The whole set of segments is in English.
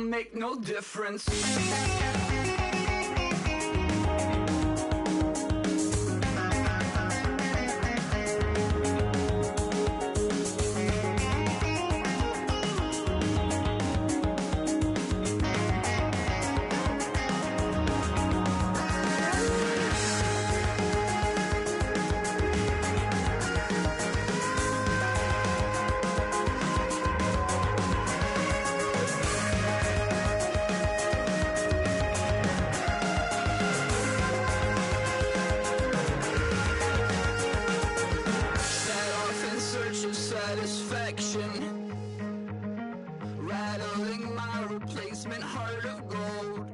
don't make no difference. Rattling my replacement heart of gold.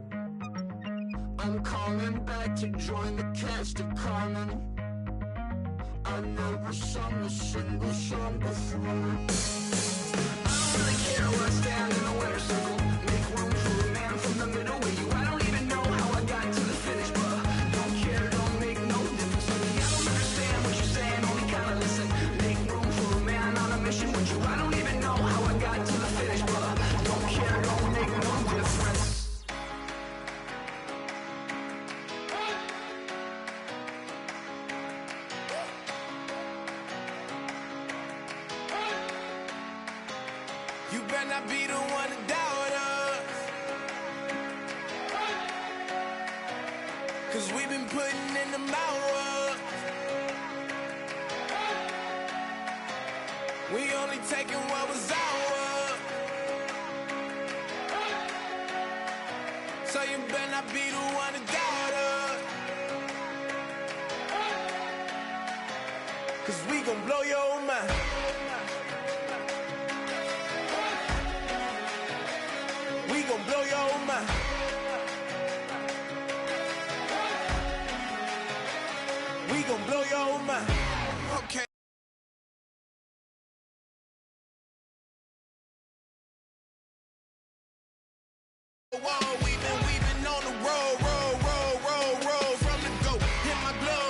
I'm coming back to join the cast of Carmen. I never sung a single song before. I don't really care where I stand in the winner's circle. Make room for a man from the middle with you. I don't even know how I got to the finish, but don't care, don't make no difference to me. I don't understand what you're saying, only kinda listen. Make room for a man on a mission with you. I don't even know how I got to the finish, but don't care, don't make no difference. You better not be the one to doubt us, 'cause we've been putting in the hours. We only taking what was ours. So you better not be the one to doubt us, 'cause we gon' blow your mind. We gon' blow your mind. We gon' blow your mind. Okay. Whoa, we've been on the road from the go. Hit my blow,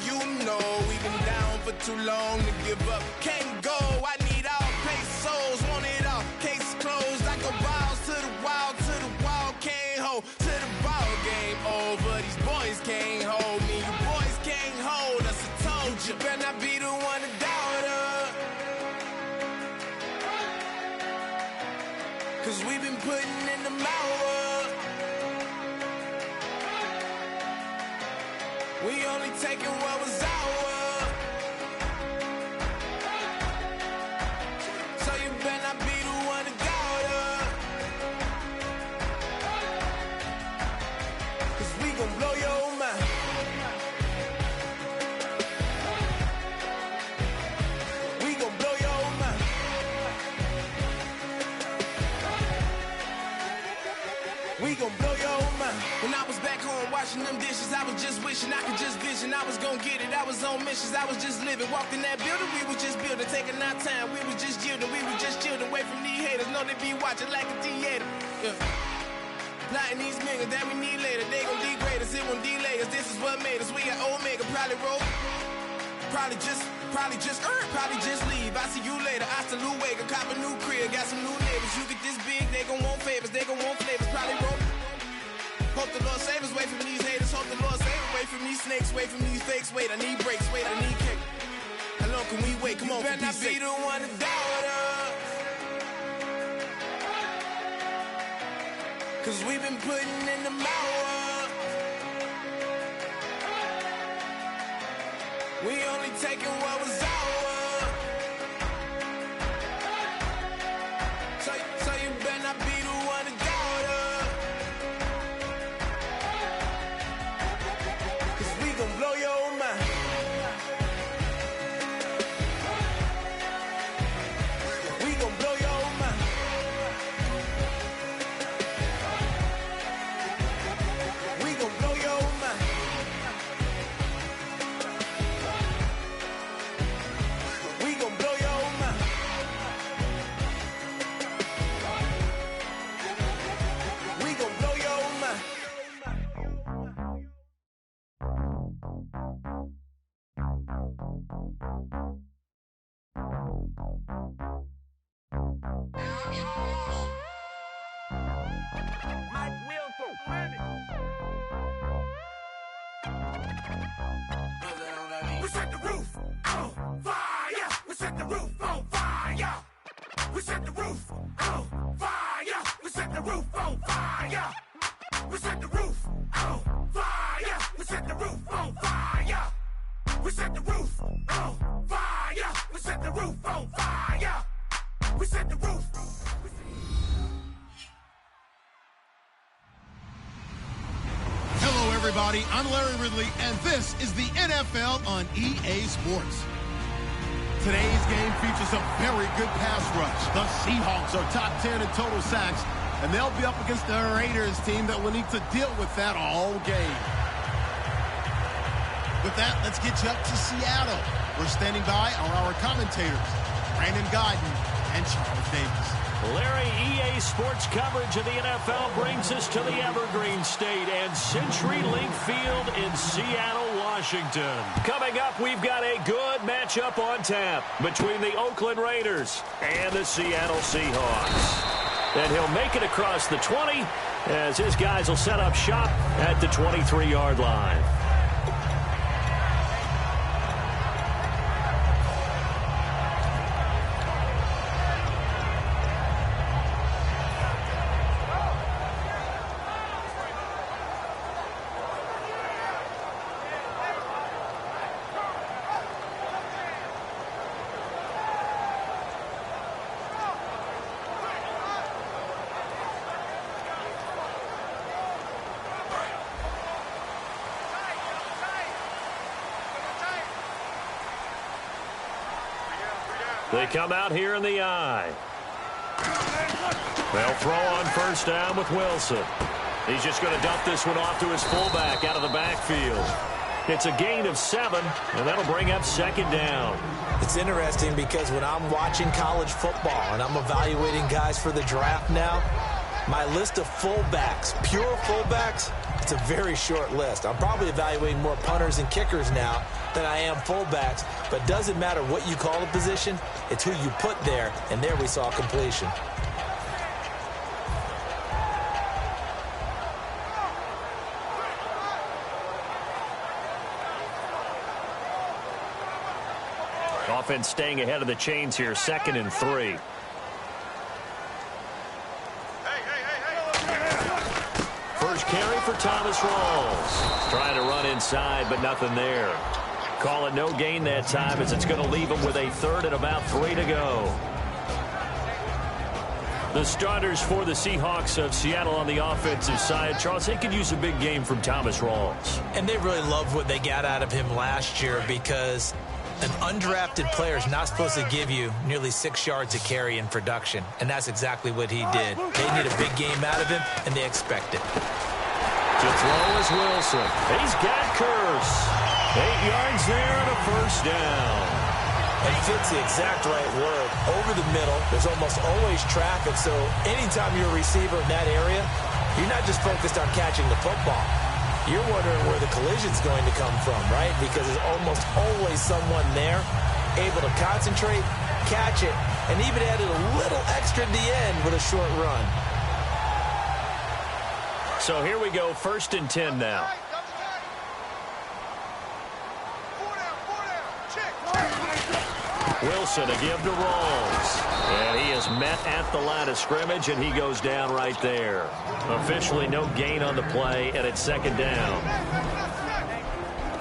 you know we've been down for too long to give up. Can't go, I need all pesos, want it all. Case closed, I go balls to the wall, can't hold to the ball game over. These boys can't hold me, you boys can't hold us. I told you, better not be the one to doubt us, 'cause we've been putting in the hours. We only taking what was ours. So you better not be the one to doubt us, 'cause we gon' blow your mind. We gon' blow your mind. We gon' blow your mind. When I was back home washing them dishes, I was just wishing I could just vision. I was gon' get it, I was on missions, I was just living. Walked in that building, we was just building, taking our time. We was just yielding, we was just chilling away from these haters. Know they be watching like a theater. Yeah. Plotting these niggas that we need later. They gon' degrade us, it won't delay us. This is what made us. We got Omega, probably roll. Probably just leave. I see you later. Hasta Luego, cop a new crib, got some new neighbors. You get this big, they gon' want favors, they gon' want flavors. Probably roll. Hope the Lord save us, wait from these haters. Hope the Lord save us, wait from these snakes, wait from these fakes. Wait, I need breaks, wait, I need cake. How long can we wait? Come on, better not be the one to doubt us, 'cause we've been putting in the hours. We only taking what was ours. So you better not be the one to doubt us, 'cause we gon' blow your mind. We gon' blow your mind. We gon' blow your mind. We set the roof on fire. We set the roof on fire. We set the roof on fire. We set the roof on fire. We set the roof on fire. We set the roof on fire. We set the roof on fire. We set the roof on fire. We set the roof. Hello, everybody. I'm Larry Ridley, and this is the NFL on EA Sports. Today's game features a very good pass rush. The Seahawks are top 10 in total sacks, and they'll be up against the Raiders team that will need to deal with that all game. With that, let's get you up to Seattle. We're standing by our commentators, Brandon Guyton and Charles Davis. Larry, EA Sports coverage of the NFL brings us to the Evergreen State and CenturyLink Field in Seattle, Washington. Coming up, we've got a good matchup on tap between the Oakland Raiders and the Seattle Seahawks. And he'll make it across the 20 as his guys will set up shop at the 23-yard line. They come out here in the eye. They'll throw on first down with Wilson. He's just going to dump this one off to his fullback out of the backfield. It's a gain of 7, and that'll bring up second down. It's interesting because when I'm watching college football and I'm evaluating guys for the draft now, my list of fullbacks, pure fullbacks, it's a very short list. I'm probably evaluating more punters and kickers now than I am fullbacks, but doesn't matter what you call a position, it's who you put there, and there we saw completion. Offense staying ahead of the chains here, 2nd and 3. First carry for Thomas Rawls. Trying to run inside, but nothing there. Call it no gain that time as it's going to leave him with a 3rd and about 3 to go. The starters for the Seahawks of Seattle on the offensive side. Charles, they could use a big game from Thomas Rawls. And they really loved what they got out of him last year because an undrafted player is not supposed to give you nearly 6 yards a carry in production, and that's exactly what he did. They need a big game out of him, and they expect it. To throw is Wilson. He's got Curse. 8 yards there and a first down. And fits the exact right word. Over the middle, there's almost always traffic, so anytime you're a receiver in that area, you're not just focused on catching the football. You're wondering where the collision's going to come from, right? Because there's almost always someone there able to concentrate, catch it, and even added a little extra at the end with a short run. So here we go, 1st and 10 now. Wilson to give to Rawls. And he is met at the line of scrimmage, and he goes down right there. Officially no gain on the play, and it's 2nd down.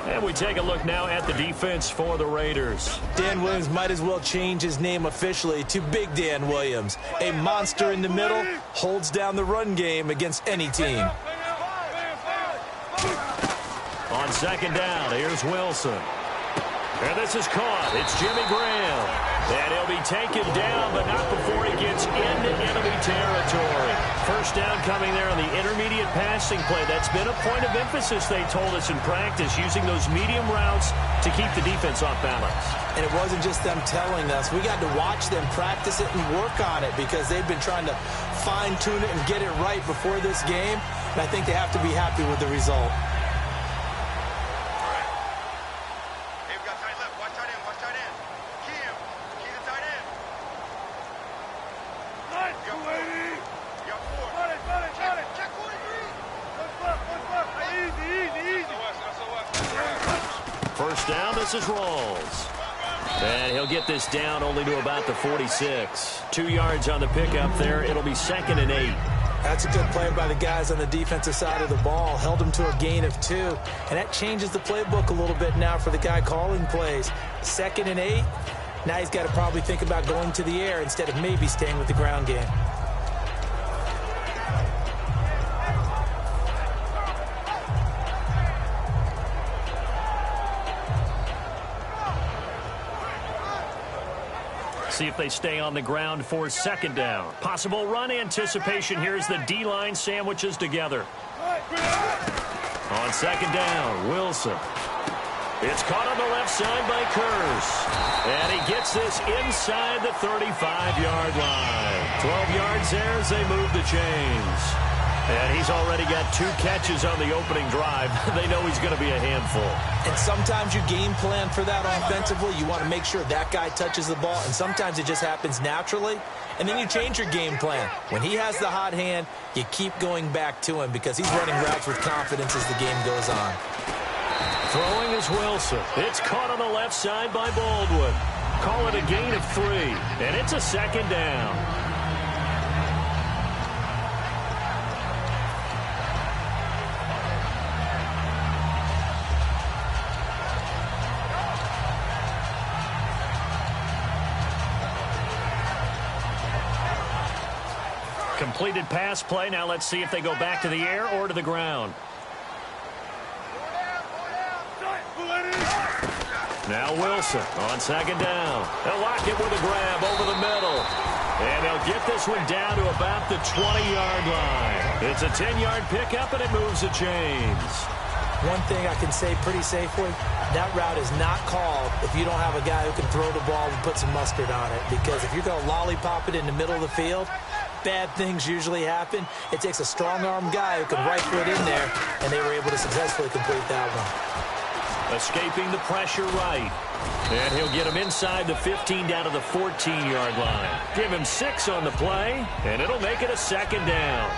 And we take a look now at the defense for the Raiders. Dan Williams might as well change his name officially to Big Dan Williams. A monster in the middle, holds down the run game against any team. On 2nd down, here's Wilson. And this is caught. It's Jimmy Graham. And he'll be taken down, but not before he gets into enemy territory. First down coming there on the intermediate passing play. That's been a point of emphasis, they told us in practice, using those medium routes to keep the defense off balance. And it wasn't just them telling us. We got to watch them practice it and work on it because they've been trying to fine-tune it and get it right before this game. And I think they have to be happy with the result. down. This is Rawls. And he'll get this down only to about the 46. 2 yards on the pickup there. It'll be 2nd and 8. That's a good play by the guys on the defensive side of the ball. Held him to a gain of 2. And that changes the playbook a little bit now for the guy calling plays. 2nd and 8. Now he's got to probably think about going to the air instead of maybe staying with the ground game. See if they stay on the ground for 2nd down. Possible run anticipation here as the D-line sandwiches together. On 2nd down, Wilson. It's caught on the left side by Curse. And he gets this inside the 35-yard line. 12 yards there as they move the chains. And he's already got 2 catches on the opening drive. They know he's going to be a handful. And sometimes you game plan for that offensively. You want to make sure that guy touches the ball. And sometimes it just happens naturally. And then you change your game plan. When he has the hot hand, you keep going back to him because he's running routes with confidence as the game goes on. Throwing is Wilson. It's caught on the left side by Baldwin. Call it a gain of 3. And it's a 2nd down. Completed pass play. Now let's see if they go back to the air or to the ground. Now Wilson on 2nd down. They'll lock it with a grab over the middle. And they'll get this one down to about the 20-yard line. It's a 10-yard pickup, and it moves the chains. One thing I can say pretty safely, that route is not called if you don't have a guy who can throw the ball and put some mustard on it. Because if you're going to lollipop it in the middle of the field, bad things usually happen. It takes a strong-arm guy who can rifle it in there, and they were able to successfully complete that one. Escaping the pressure right. And he'll get him inside the 15 down to the 14-yard line. Give him 6 on the play, and it'll make it a 2nd down.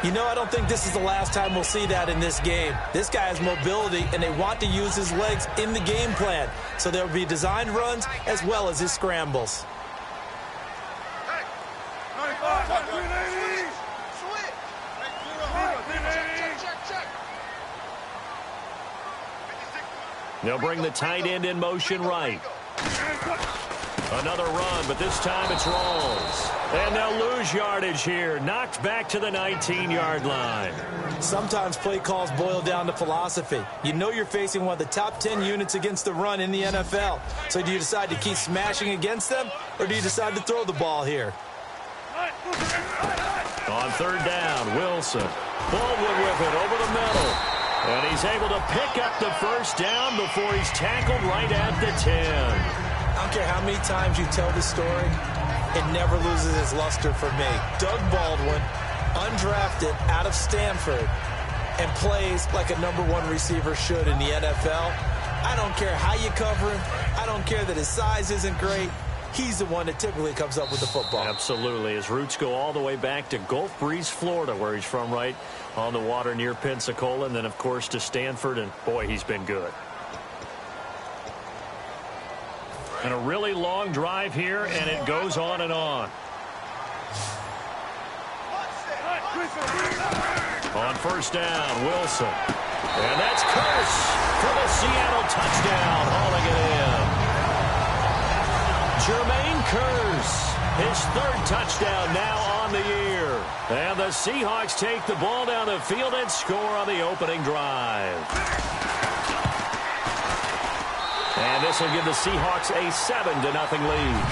You know, I don't think this is the last time we'll see that in this game. This guy has mobility, and they want to use his legs in the game plan. So there will be designed runs as well as his scrambles. They'll bring the tight end in motion right. Another run, but this time it's Rawls. And they'll lose yardage here. Knocked back to the 19-yard line. Sometimes play calls boil down to philosophy. You know you're facing one of the top 10 units against the run in the NFL. So do you decide to keep smashing against them, or do you decide to throw the ball here? On 3rd down, Wilson. Baldwin with it over the middle. And he's able to pick up the 1st down before he's tackled right at the 10. I don't care how many times you tell the story, it never loses its luster for me. Doug Baldwin, undrafted out of Stanford, and plays like a #1 receiver should in the NFL. I don't care how you cover him. I don't care that his size isn't great. He's the one that typically comes up with the football. Absolutely. His roots go all the way back to Gulf Breeze, Florida, where he's from, right on the water near Pensacola, and then, of course, to Stanford, and, boy, he's been good. And a really long drive here, and it goes on and on. On 1st down, Wilson. And that's Curse for the Seattle touchdown, hauling it in. Jermaine Curse, his 3rd touchdown now on the year. And the Seahawks take the ball down the field and score on the opening drive. And this will give the Seahawks a 7-0 lead.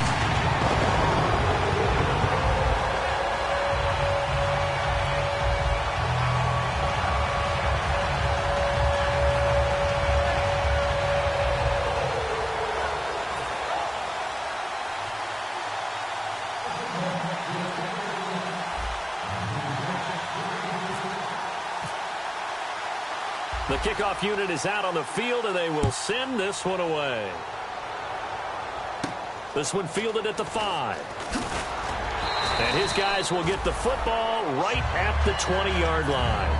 The kickoff unit is out on the field, and they will send this one away. This one fielded at the 5. And his guys will get the football right at the 20-yard line.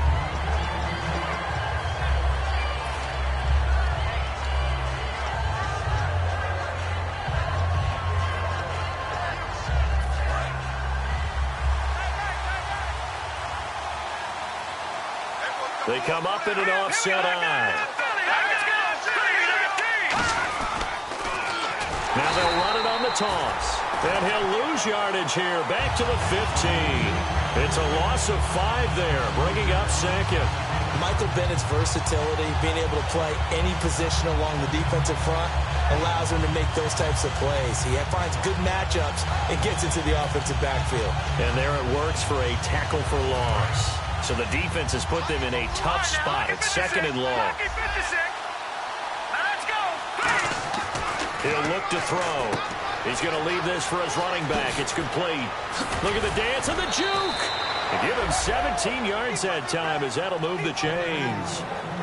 They come up in an offset eye. Now they'll run it on the toss. And he'll lose yardage here. Back to the 15. It's a loss of 5 there, bringing up second. Michael Bennett's versatility, being able to play any position along the defensive front, allows him to make those types of plays. He finds good matchups and gets into the offensive backfield. And there it works for a tackle for loss. So the defense has put them in a tough spot. It's second and long. He'll look to throw. He's going to leave this for his running back. It's complete. Look at the dance and the juke. To give him 17 yards that time as that'll move the chains.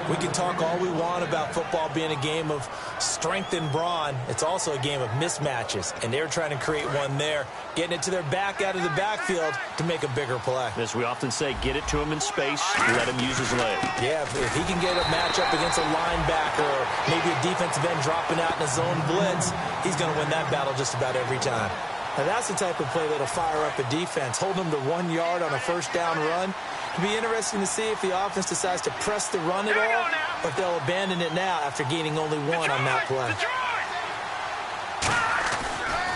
We can talk all we want about football being a game of strength and brawn. It's also a game of mismatches, and they're trying to create one there, getting it to their back out of the backfield to make a bigger play. As we often say, get it to him in space, let him use his leg. Yeah, if he can get a matchup against a linebacker or maybe a defensive end dropping out in a zone blitz, he's going to win that battle just about every time. Now, that's the type of play that'll fire up a defense, hold them to 1 yard on a first down run. It'll be interesting to see if the offense decides to press the run at all, or if they'll abandon it now after gaining only 1 on that play.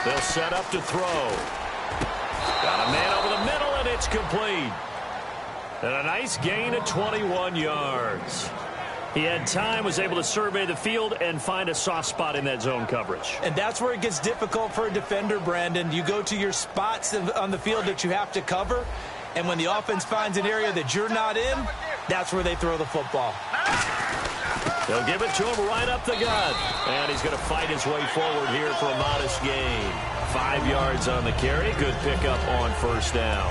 They'll set up to throw. Got a man over the middle, and it's complete. And a nice gain of 21 yards. He had time, was able to survey the field and find a soft spot in that zone coverage. And that's where it gets difficult for a defender, Brandon. You go to your spots on the field that you have to cover, and when the offense finds an area that you're not in, that's where they throw the football. They'll give it to him right up the gut. And he's going to fight his way forward here for a modest gain. 5 yards on the carry. Good pickup on first down.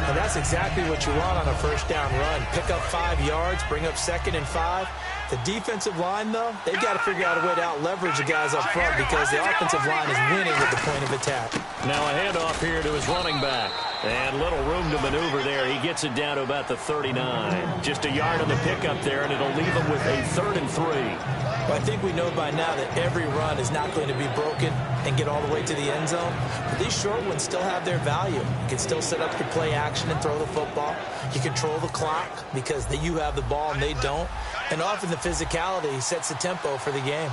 And that's exactly what you want on a first down run. Pick up 5 yards, bring up 2nd and 5. The defensive line, though, they've got to figure out a way to out-leverage the guys up front because the offensive line is winning with the point of attack. Now a handoff here to his running back. And little room to maneuver there. He gets it down to about the 39. Just a yard on the pickup there, and it'll leave him with a 3rd and 3. Well, I think we know by now that every run is not going to be broken and get all the way to the end zone. But these short ones still have their value. You can still set up your play action and throw the football. You control the clock because you have the ball and they don't. And often the physicality sets the tempo for the game.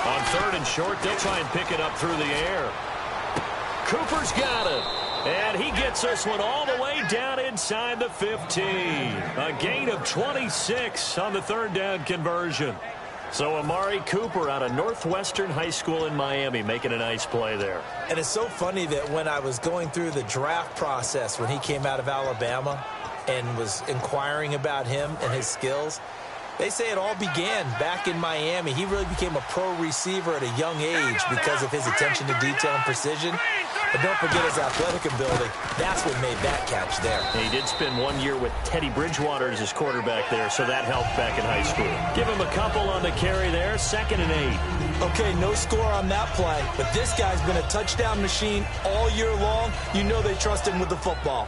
On 3rd and short, they'll try and pick it up through the air. Cooper's got it. And he gets this one all the way down inside the 15. A gain of 26 on the 3rd down conversion. So Amari Cooper out of Northwestern High School in Miami making a nice play there. And it's so funny that when I was going through the draft process when he came out of Alabama and was inquiring about him and his skills, they say it all began back in Miami. He really became a pro receiver at a young age because of his attention to detail and precision. But don't forget his athletic ability. That's what made that catch there. He did spend 1 year with Teddy Bridgewater as his quarterback there, so that helped back in high school. Give him a couple on the carry there, 2nd and 8. Okay, no score on that play, but this guy's been a touchdown machine all year long. You know they trust him with the football.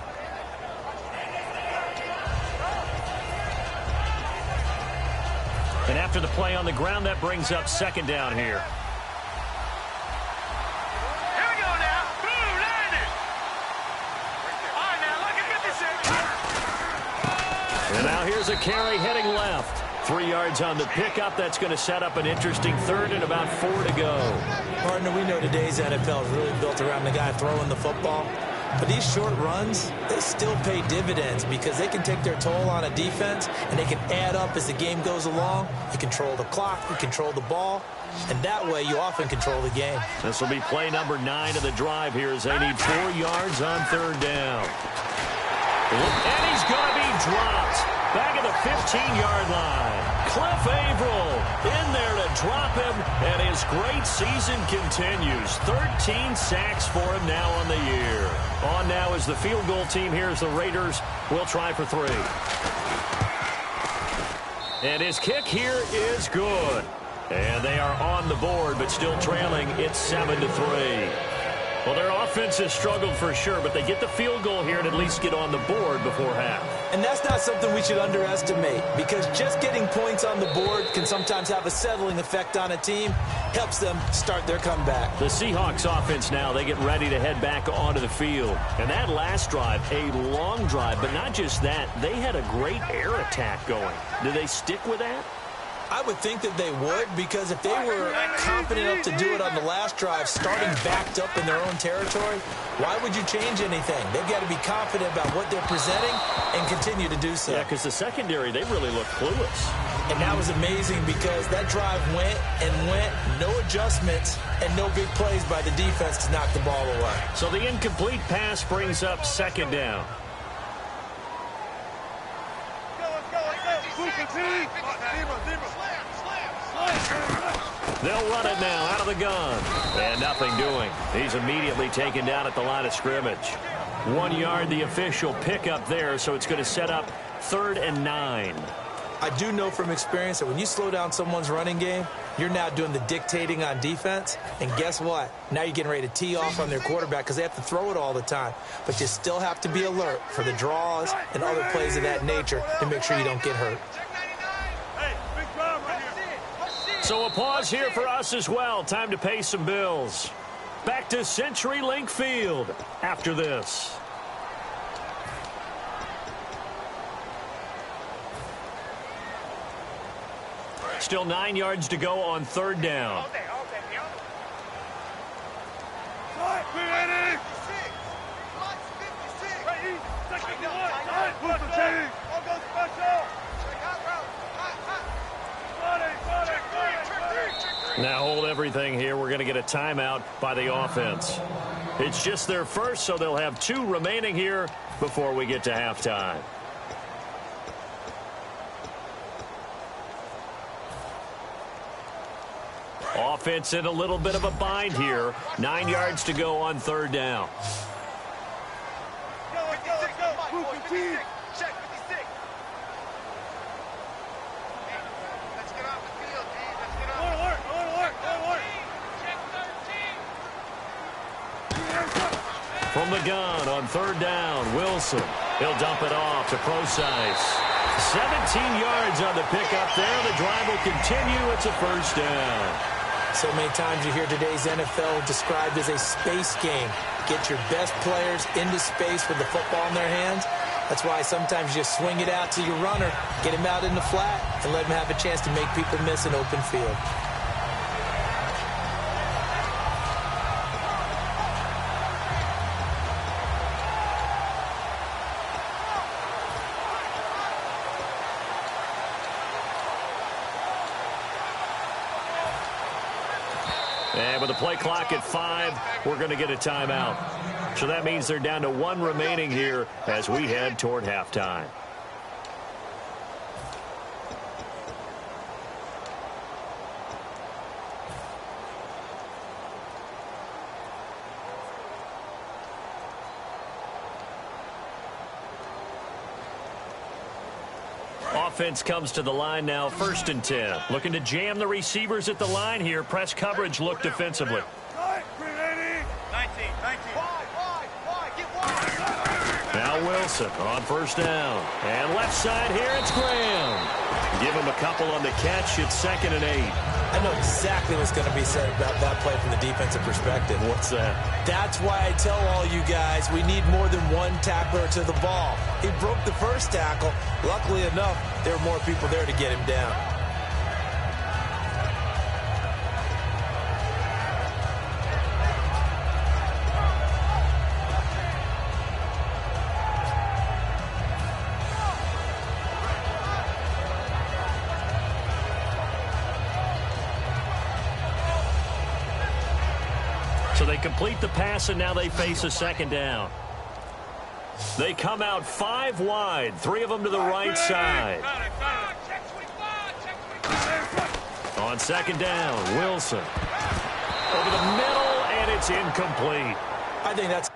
And after the play on the ground, that brings up 2nd down here. And now here's a carry heading left. 3 yards on the pickup. That's going to set up an interesting 3rd and about 4 to go. Partner, we know today's NFL is really built around the guy throwing the football. But these short runs, they still pay dividends because they can take their toll on a defense and they can add up as the game goes along. You control the clock, you control the ball, and that way you often control the game. This will be play number 9 of the drive here as they need 4 yards on 3rd down. And he's going to be dropped back at the 15-yard line. Cliff Averill in there to drop him, and his great season continues. 13 sacks for him now on the year. On now is the field goal team here as the Raiders will try for 3. And his kick here is good. And they are on the board, but still trailing. It's 7-3. Well, their offense has struggled for sure, but they get the field goal here and at least get on the board before half. And that's not something we should underestimate, because just getting points on the board can sometimes have a settling effect on a team, helps them start their comeback. The Seahawks offense now, they get ready to head back onto the field. And that last drive, a long drive, but not just that, they had a great air attack going. Do they stick with that? I would think that they would, because if they were confident enough to do it on the last drive, starting backed up in their own territory, why would you change anything? They've got to be confident about what they're presenting and continue to do so. Yeah, because the secondary, they really look clueless. And that was amazing, because that drive went and went, no adjustments, and no big plays by the defense to knock the ball away. So the incomplete pass brings up second down. They'll run it now out of the gun. And nothing doing. He's immediately taken down at the line of scrimmage. 1 yard, the official pickup there, so it's going to set up 3rd and 9. I do know from experience that when you slow down someone's running game, you're now doing the dictating on defense. And guess what? Now you're getting ready to tee off on their quarterback because they have to throw it all the time. But you still have to be alert for the draws and other plays of that nature to make sure you don't get hurt. So a pause here for us as well. Time to pay some bills. Back to CenturyLink Field after this. Still 9 yards to go on 3rd down. Now hold everything here. We're going to get a timeout by the offense. It's just their first, so they'll have 2 remaining here before we get to halftime. Offense in a little bit of a bind here. 9 yards to go on 3rd down. From the gun on 3rd down, Wilson. He'll dump it off to Procise. 17 yards on the pickup there. The drive will continue. It's a 1st down. So many times you hear today's NFL described as a space game. Get your best players into space with the football in their hands. That's why sometimes you just swing it out to your runner, get him out in the flat, and let him have a chance to make people miss an open field. And with the play clock at 5, we're going to get a timeout. So that means they're down to 1 remaining here as we head toward halftime. Offense comes to the line now, 1st and 10. Looking to jam the receivers at the line here. Press coverage look defensively. Now Wilson on 1st down. And left side here, it's Graham. Give him a couple on the catch. It's 2nd and 8. I know exactly what's going to be said about that play from the defensive perspective. What's that? That's why I tell all you guys we need more than one tackler to the ball. He broke the first tackle. Luckily enough, there were more people there to get him down. So they complete the pass, and now they face a 2nd down. They come out 5 wide, 3 of them to the right side. On 2nd down, Wilson. Over the middle, and it's incomplete. I think that's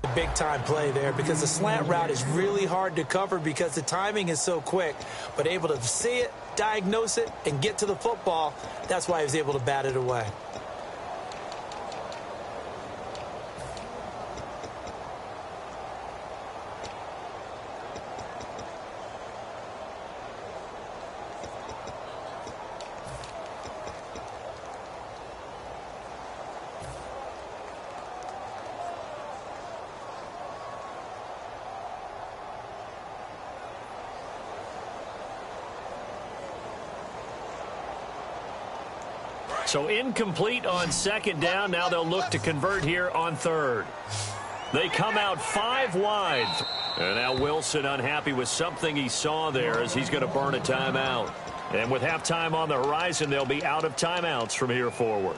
A big-time play there because the slant route is really hard to cover because the timing is so quick. But able to see it, diagnose it, and get to the football, that's why he was able to bat it away. So incomplete on second down. Now they'll look to convert here on third. They come out 5 wide. And now Wilson unhappy with something he saw there as he's going to burn a timeout. And with halftime on the horizon, they'll be out of timeouts from here forward.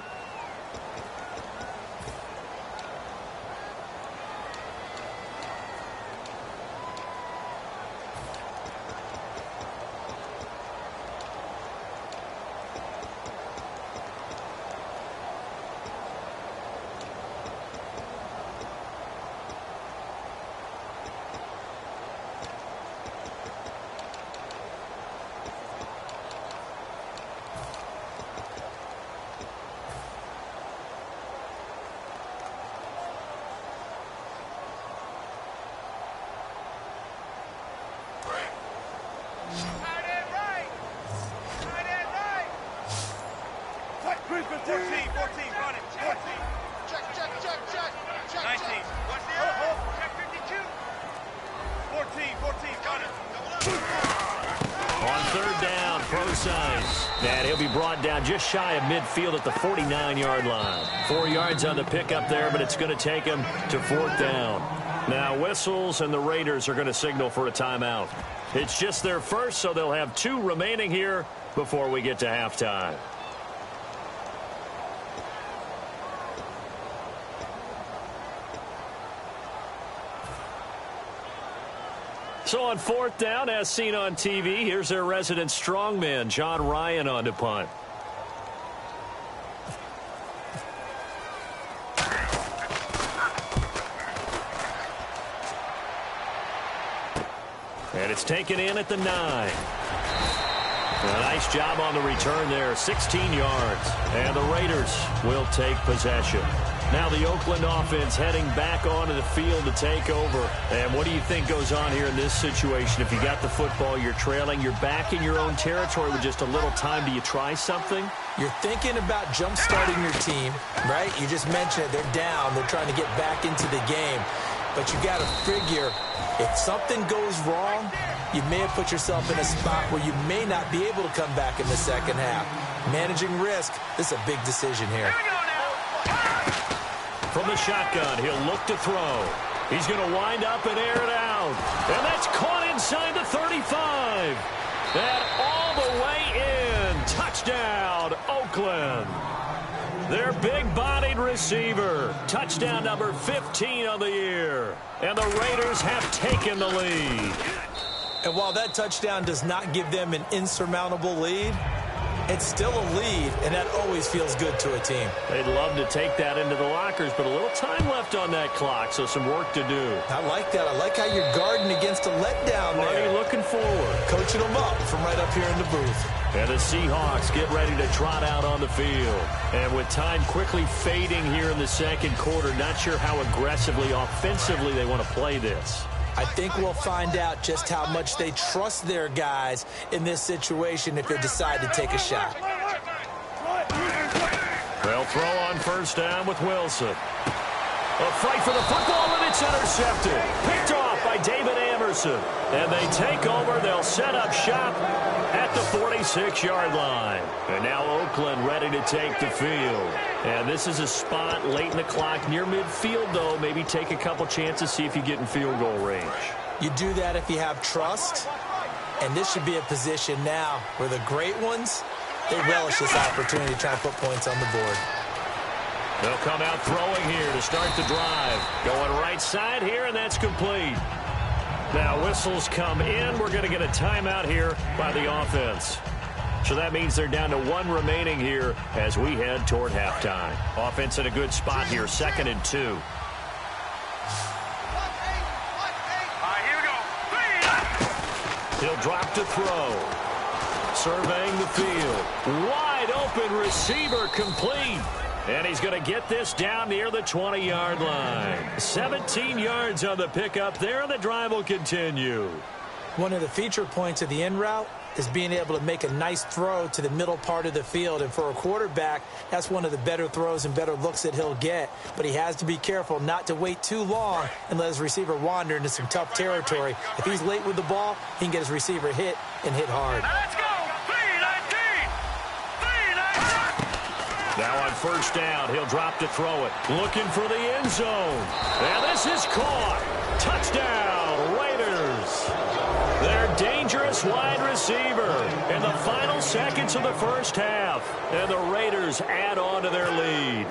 Just shy of midfield at the 49-yard line. 4 yards on the pickup there, but it's going to take him to 4th down. Now whistles, and the Raiders are going to signal for a timeout. It's just their first, so they'll have 2 remaining here before we get to halftime. So on 4th down, as seen on TV, here's their resident strongman, John Ryan, on to punt. And it's taken in at the 9. A nice job on the return there, 16 yards. And the Raiders will take possession. Now the Oakland offense heading back onto the field to take over. And what do you think goes on here in this situation? If you got the football, you're trailing, you're back in your own territory with just a little time. Do you try something? You're thinking about jump-starting your team, right? You just mentioned it. They're down. They're trying to get back into the game. But you got to figure, if something goes wrong, you may have put yourself in a spot where you may not be able to come back in the second half. Managing risk, this is a big decision here. From the shotgun, he'll look to throw. He's going to wind up and air it out. And that's caught inside the 35. That all the way in. Touchdown, Oakland. Their big-bodied receiver. Touchdown number 15 on the year. And the Raiders have taken the lead. And while that touchdown does not give them an insurmountable lead, it's still a lead, and that always feels good to a team. They'd love to take that into the lockers, but a little time left on that clock, so some work to do. I like that. I like how you're guarding against a letdown there. Are you looking forward? Coaching them up from right up here in the booth. And the Seahawks get ready to trot out on the field. And with time quickly fading here in the second quarter, not sure how aggressively, offensively they want to play this. I think we'll find out just how much they trust their guys in this situation if they decide to take a shot. They'll throw on first down with Wilson. A fight for the football, and it's intercepted. Picked off by David Amerson. And they take over. They'll set up shop at the 46-yard line. And now Oakland ready to take the field. And this is a spot late in the clock near midfield, though. Maybe take a couple chances, see if you get in field goal range. You do that if you have trust. And this should be a position now where the great ones, they relish this opportunity to try and put points on the board. They'll come out throwing here to start the drive. Going right side here, and that's complete. Now whistles come in. We're going to get a timeout here by the offense. So that means they're down to 1 remaining here as we head toward halftime. Offense in a good spot here, 2nd and 2. He'll drop to throw. Surveying the field. Wide open receiver complete. And he's going to get this down near the 20-yard line. 17 yards on the pickup there, and the drive will continue. One of the feature points of the in route is being able to make a nice throw to the middle part of the field. And for a quarterback, that's one of the better throws and better looks that he'll get. But he has to be careful not to wait too long and let his receiver wander into some tough territory. If he's late with the ball, he can get his receiver hit and hit hard. Let's go! 3-19! Now on first down, he'll drop to throw it. Looking for the end zone. And this is caught. Touchdown, Raiders. Their dangerous wide receiver in the final seconds of the first half. And the Raiders add on to their lead.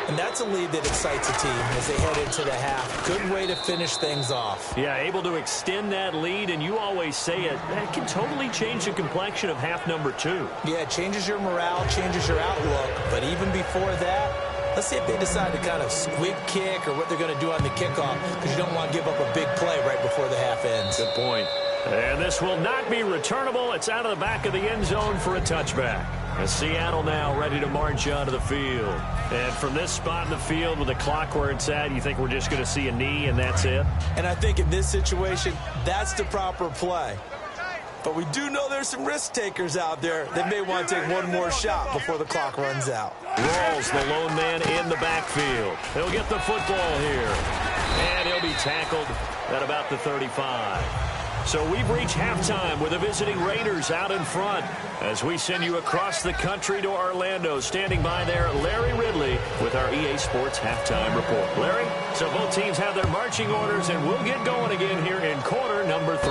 And that's a lead that excites a team as they head into the half. Good way to finish things off. Yeah, able to extend that lead, and you always say it, that can totally change the complexion of half number 2. Yeah, it changes your morale, changes your outlook. But even before that, let's see if they decide to kind of squib kick or what they're going to do on the kickoff, because you don't want to give up a big play right before the half ends. Good point. And this will not be returnable. It's out of the back of the end zone for a touchback. As Seattle now ready to march onto the field. And from this spot in the field with the clock where it's at, you think we're just going to see a knee and that's it? And I think in this situation, that's the proper play. But we do know there's some risk takers out there that may want to take one more shot before the clock runs out. Rawls, the lone man in the backfield. He'll get the football here. And he'll be tackled at about the 35. So we've reached halftime with the visiting Raiders out in front. As we send you across the country to Orlando, standing by there, Larry Ridley with our EA Sports Halftime Report. Larry, so both teams have their marching orders, and we'll get going again here in quarter number 3.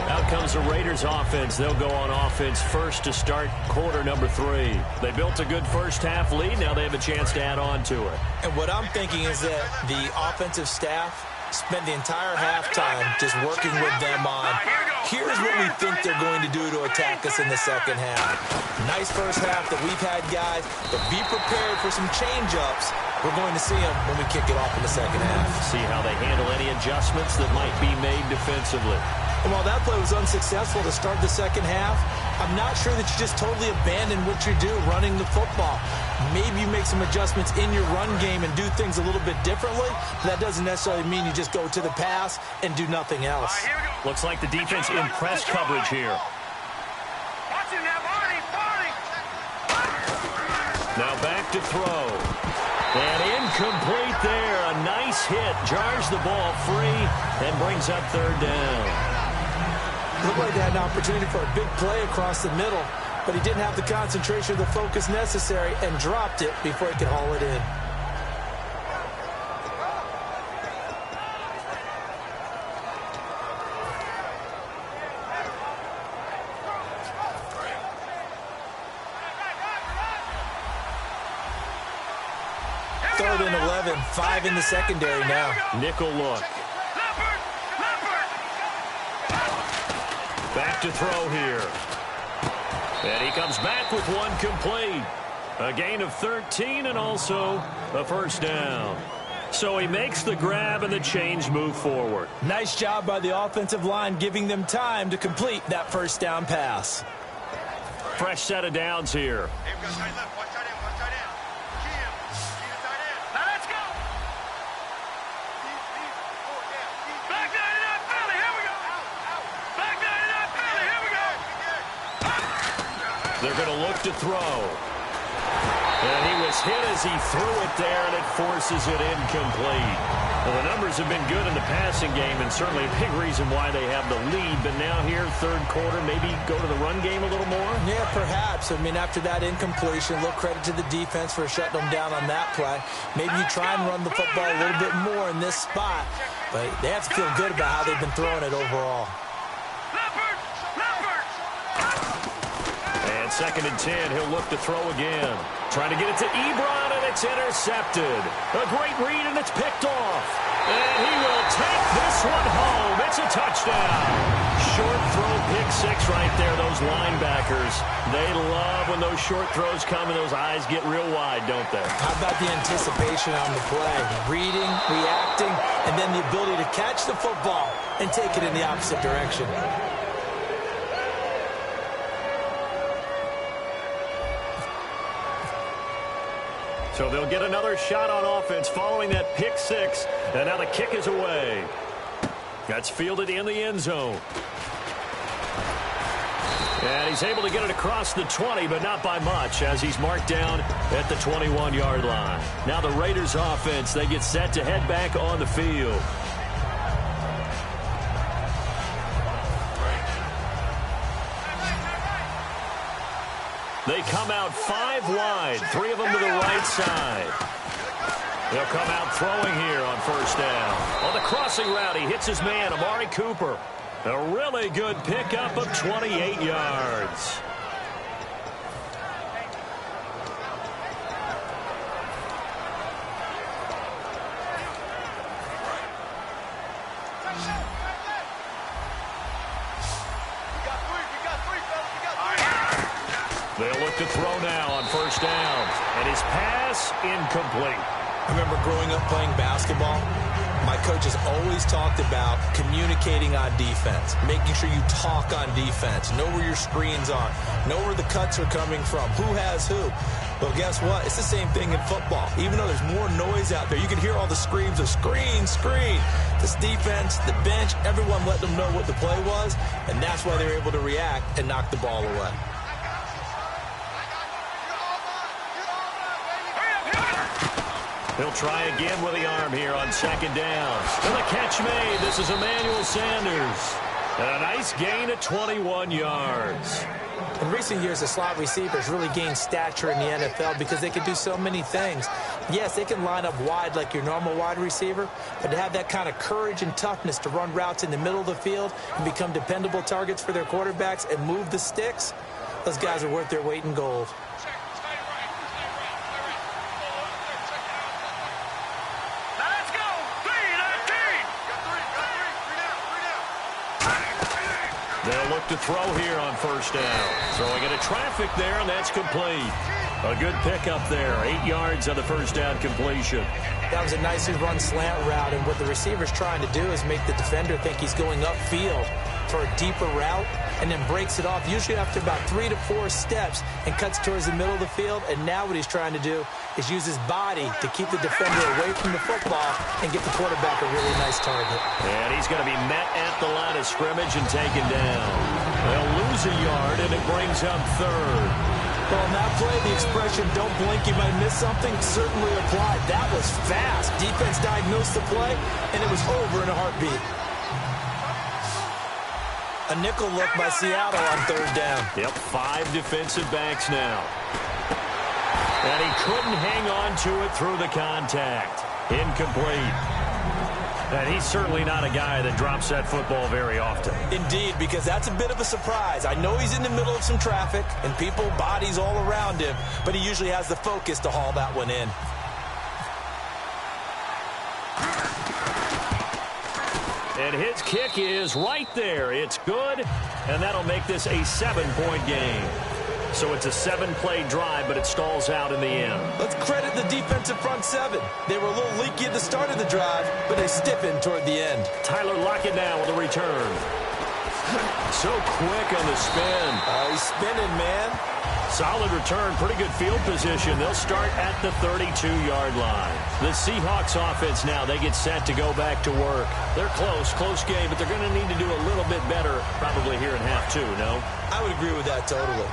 Out comes the Raiders offense. They'll go on offense first to start quarter number 3. They built a good first half lead. Now they have a chance to add on to it. And what I'm thinking is that the offensive staff spend the entire halftime just working with them on, here's what we think they're going to do to attack us in the second half. Nice first half that we've had, guys, but be prepared for some change-ups. We're going to see them when we kick it off in the second half. See how they handle any adjustments that might be made defensively. And while that play was unsuccessful to start the second half, I'm not sure that you just totally abandon what you do running the football. Maybe you make some adjustments in your run game and do things a little bit differently. But that doesn't necessarily mean you just go to the pass and do nothing else. Looks like the defense in press coverage here. Now back to throw. And incomplete there. A nice hit. Jars the ball free and brings up third down. Looked like they had an opportunity for a big play across the middle, but he didn't have the concentration or the focus necessary and dropped it before he could haul it in. Third and 11, 5 in the secondary now. Nickel look. Back to throw here. And he comes back with one complete. A gain of 13 and also a first down. So he makes the grab and the chains move forward. Nice job by the offensive line giving them time to complete that first down pass. Fresh set of downs here. They're going to look to throw. And he was hit as he threw it there, and it forces it incomplete. Well, the numbers have been good in the passing game, and certainly a big reason why they have the lead. But now here, third quarter, maybe go to the run game a little more? Yeah, perhaps. I mean, after that incompletion, a little credit to the defense for shutting them down on that play. Maybe you try and run the football a little bit more in this spot, but they have to feel good about how they've been throwing it overall. And 2nd and 10, he'll look to throw again. Trying to get it to Ebron, and it's intercepted. A great read, and it's picked off. And he will take this one home. It's a touchdown. Short throw, pick six right there. Those linebackers, they love when those short throws come and those eyes get real wide, don't they? How about the anticipation on the play? Reading, reacting, and then the ability to catch the football and take it in the opposite direction. So they'll get another shot on offense following that pick six. And now the kick is away. That's fielded in the end zone. And he's able to get it across the 20, but not by much, as he's marked down at the 21-yard line. Now the Raiders offense, they get set to head back on the field. They come out 5 wide, 3 of them to the right side. They'll come out throwing here on first down. On the crossing route, he hits his man, Amari Cooper. A really good pickup of 28 yards. They'll look to throw now on first down. And his pass incomplete. I remember growing up playing basketball. My coaches always talked about communicating on defense, making sure you talk on defense, know where your screens are, know where the cuts are coming from, who has who. Well, guess what? It's the same thing in football. Even though there's more noise out there, you can hear all the screams of screen, screen. This defense, the bench, everyone let them know what the play was, and that's why they're able to react and knock the ball away. He'll try again with the arm here on second down. And the catch made. This is Emmanuel Sanders. And a nice gain of 21 yards. In recent years, the slot receivers really gained stature in the NFL because they can do so many things. Yes, they can line up wide like your normal wide receiver, but to have that kind of courage and toughness to run routes in the middle of the field and become dependable targets for their quarterbacks and move the sticks, those guys are worth their weight in gold. They'll look to throw here on first down. Throwing into traffic there, and that's complete. A good pickup there. 8 yards on the first down completion. That was a nicely run slant route, and what the receiver's trying to do is make the defender think he's going upfield for a deeper route, and then breaks it off, usually after about 3 to 4 steps, and cuts towards the middle of the field. And now what he's trying to do is use his body to keep the defender away from the football and get the quarterback a really nice target. And he's going to be met at the line of scrimmage and taken down. They'll lose a yard, and it brings up third. Well, on that play, the expression, don't blink, you might miss something, certainly applied. That was fast. Defense diagnosed the play, and it was over in a heartbeat. A nickel look by Seattle on third down. Yep, 5 defensive backs now. And he couldn't hang on to it through the contact. Incomplete. And he's certainly not a guy that drops that football very often. Indeed, because that's a bit of a surprise. I know he's in the middle of some traffic and people, bodies all around him, but he usually has the focus to haul that one in. And his kick is right there. It's good, and that'll make this a 7-point game. So it's a 7-play drive, but it stalls out in the end. Let's credit the defensive front 7. They were a little leaky at the start of the drive, but they stiffened toward the end. Tyler Lockett now with a return. So quick on the spin. He's spinning, man. Solid return, pretty good field position. They'll start at the 32-yard line. The Seahawks offense now, they get set to go back to work. They're close game, but they're going to need to do a little bit better probably here in half 2, no? I would agree with that totally.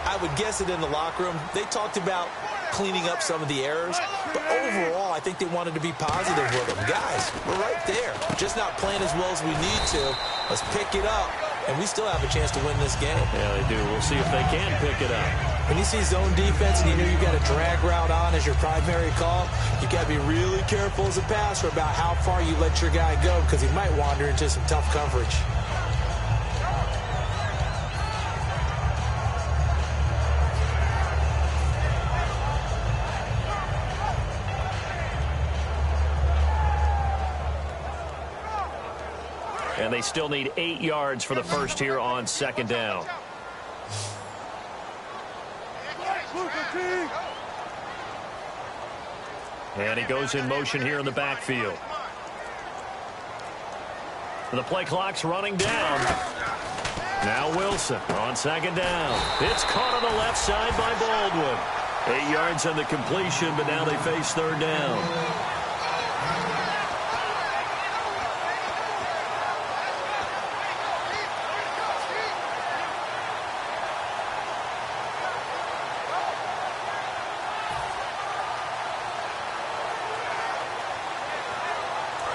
I would guess it in the locker room. They talked about cleaning up some of the errors, but overall, I think they wanted to be positive with them. Guys, we're right there. Just not playing as well as we need to. Let's pick it up, and we still have a chance to win this game. Yeah, they do. We'll see if they can pick it up. When you see zone defense and you know you've got a drag route on as your primary call, you got to be really careful as a passer about how far you let your guy go because he might wander into some tough coverage. And they still need 8 yards for the first here on second down. And he goes in motion here in the backfield. The play clock's running down. Now Wilson on second down. It's caught on the left side by Baldwin. 8 yards on the completion, but now they face third down.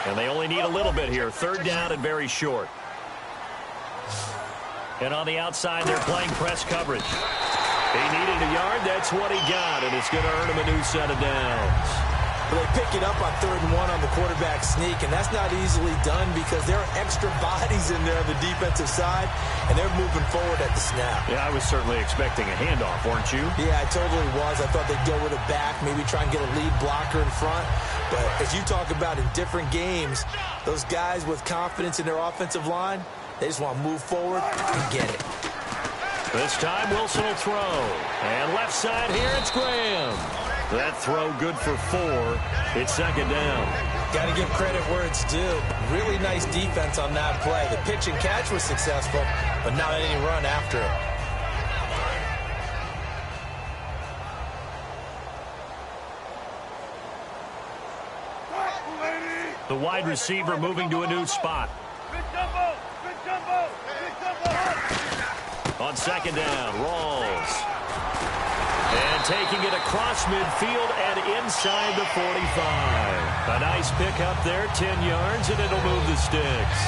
And they only need a little bit here. Third down and very short. And on the outside, they're playing press coverage. He needed a yard. That's what he got. And it's going to earn him a new set of downs. Well, they pick it up on 3rd and 1 on the quarterback sneak, and that's not easily done because there are extra bodies in there on the defensive side, and they're moving forward at the snap. Yeah, I was certainly expecting a handoff, weren't you? Yeah, I totally was. I thought they'd go with a back, maybe try and get a lead blocker in front. But as you talk about in different games, those guys with confidence in their offensive line, they just want to move forward and get it. This time, Wilson will throw. And left side here, it's Graham. That throw good for 4. It's second down. Got to give credit where it's due. Really nice defense on that play. The pitch and catch was successful, but not any run after it. The wide receiver moving to a new spot. On second down, Rawls. And taking it across midfield and inside the 45. A nice pickup there, 10 yards, and it'll move the sticks.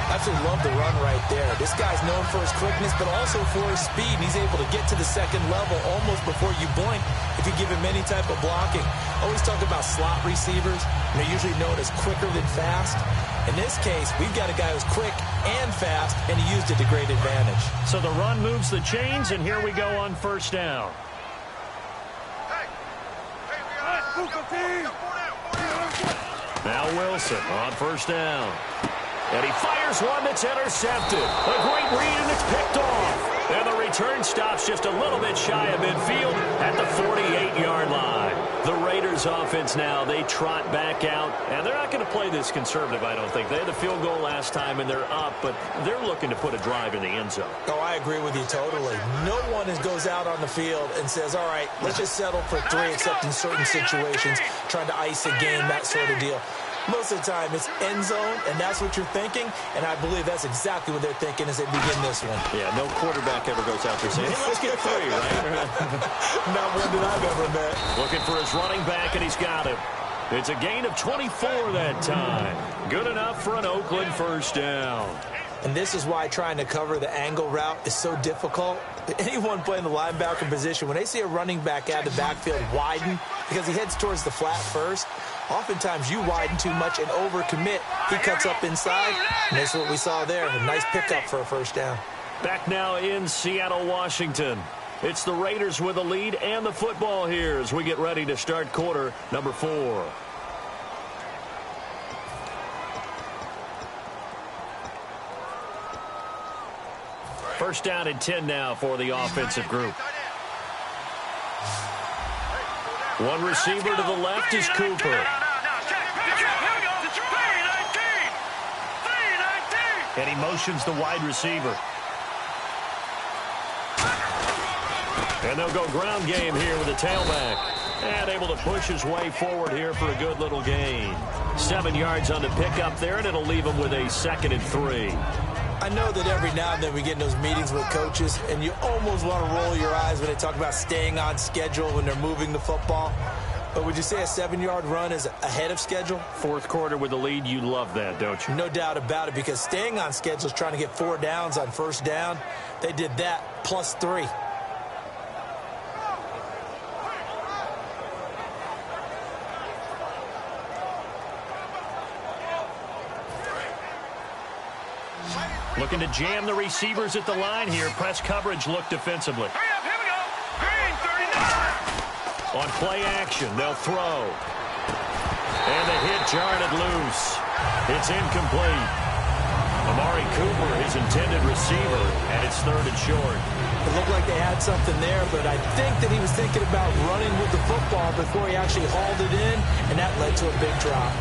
Absolutely love the run right there. This guy's known for his quickness, but also for his speed. And he's able to get to the second level almost before you blink if you give him any type of blocking. Always talk about slot receivers. And they're usually known as quicker than fast. In this case, we've got a guy who's quick and fast, and he used it to great advantage. So the run moves the chains, and here we go on first down. Now Wilson on first down. And he fires one that's intercepted. A great read, and it's picked off. And the return stops just a little bit shy of midfield at the 48-yard line. The Raiders offense now, they trot back out. And they're not going to play this conservative, I don't think. They had the field goal last time, and they're up, but they're looking to put a drive in the end zone. Oh, I agree with you totally. No one goes out on the field and says, all right, let's just settle for 3, except in certain situations, trying to ice a game, that sort of deal. Most of the time, it's end zone, and that's what you're thinking, and I believe that's exactly what they're thinking as they begin this one. Yeah, no quarterback ever goes out there saying, hey, let's get 3, right? Not one that I've ever met. Looking for his running back, and he's got him. It's a gain of 24 that time. Good enough for an Oakland first down. And this is why trying to cover the angle route is so difficult. Anyone playing the linebacker position, when they see a running back out of the backfield widen, because he heads towards the flat first, oftentimes you widen too much and overcommit. He cuts up inside, and that's what we saw there. A nice pickup for a first down. Back now in Seattle, Washington. It's the Raiders with the lead and the football here as we get ready to start quarter number 4. First down and 10 now for the offensive group. One receiver to the left is Cooper. And he motions the wide receiver. And they'll go ground game here with the tailback. And able to push his way forward here for a good little gain. 7 yards on the pickup there, and it'll leave him with a 2nd and 3. I know that every now and then we get in those meetings with coaches, and you almost want to roll your eyes when they talk about staying on schedule when they're moving the football. But would you say a 7-yard run is ahead of schedule? Fourth quarter with the lead, you love that, don't you? No doubt about it, because staying on schedule is trying to get 4 downs on first down. They did that plus 3. Looking to jam the receivers at the line here. Press coverage look defensively. Hurry up, here we go. Green, 39. On play action, they'll throw. And the hit jarred it loose. It's incomplete. Amari Cooper, his intended receiver, and it's 3rd and short. It looked like they had something there, but I think that he was thinking about running with the football before he actually hauled it in, and that led to a big drop.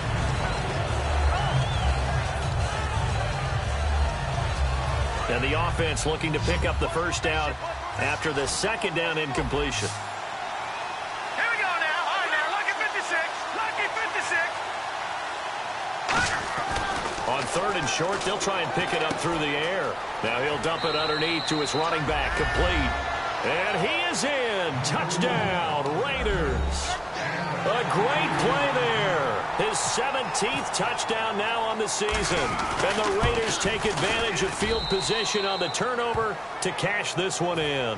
And the offense looking to pick up the first down after the 2nd down incompletion. Here we go now. All right, now, lucky 56. Lucky 56. On 3rd and short, they'll try and pick it up through the air. Now he'll dump it underneath to his running back, complete. And he is in. Touchdown, Raiders. A great play there. His 17th touchdown now on the season. And the Raiders take advantage of field position on the turnover to cash this one in.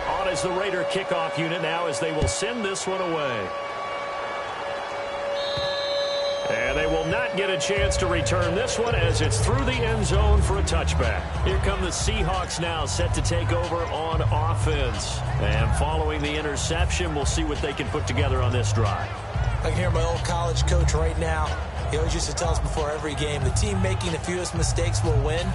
On is the Raider kickoff unit now as they will send this one away. And they will not get a chance to return this one as it's through the end zone for a touchback. Here come the Seahawks now set to take over on offense. And following the interception, we'll see what they can put together on this drive. I can hear my old college coach right now. He always used to tell us before every game, the team making the fewest mistakes will win.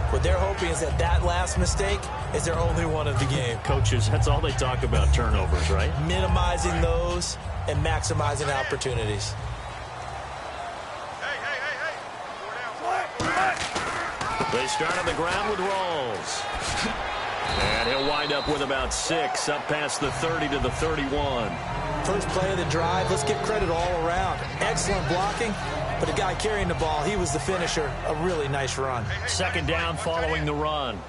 What they're hoping is that that last mistake is their only one of the game. Coaches, that's all they talk about, turnovers, right? Minimizing those and maximizing opportunities. They start on the ground with Rawls. And he'll wind up with about 6, up past the 30 to the 31. First play of the drive, let's give credit all around. Excellent blocking, but the guy carrying the ball, he was the finisher. A really nice run. 2nd down following the run.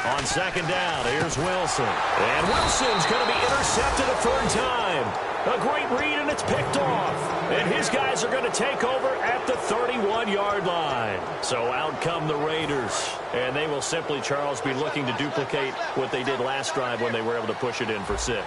On 2nd down, here's Wilson. And Wilson's going to be intercepted a 3rd time. A great read, and it's picked off. And his guys are going to take over at the 31-yard line. So out come the Raiders. And they will simply, Charles, be looking to duplicate what they did last drive when they were able to push it in for 6.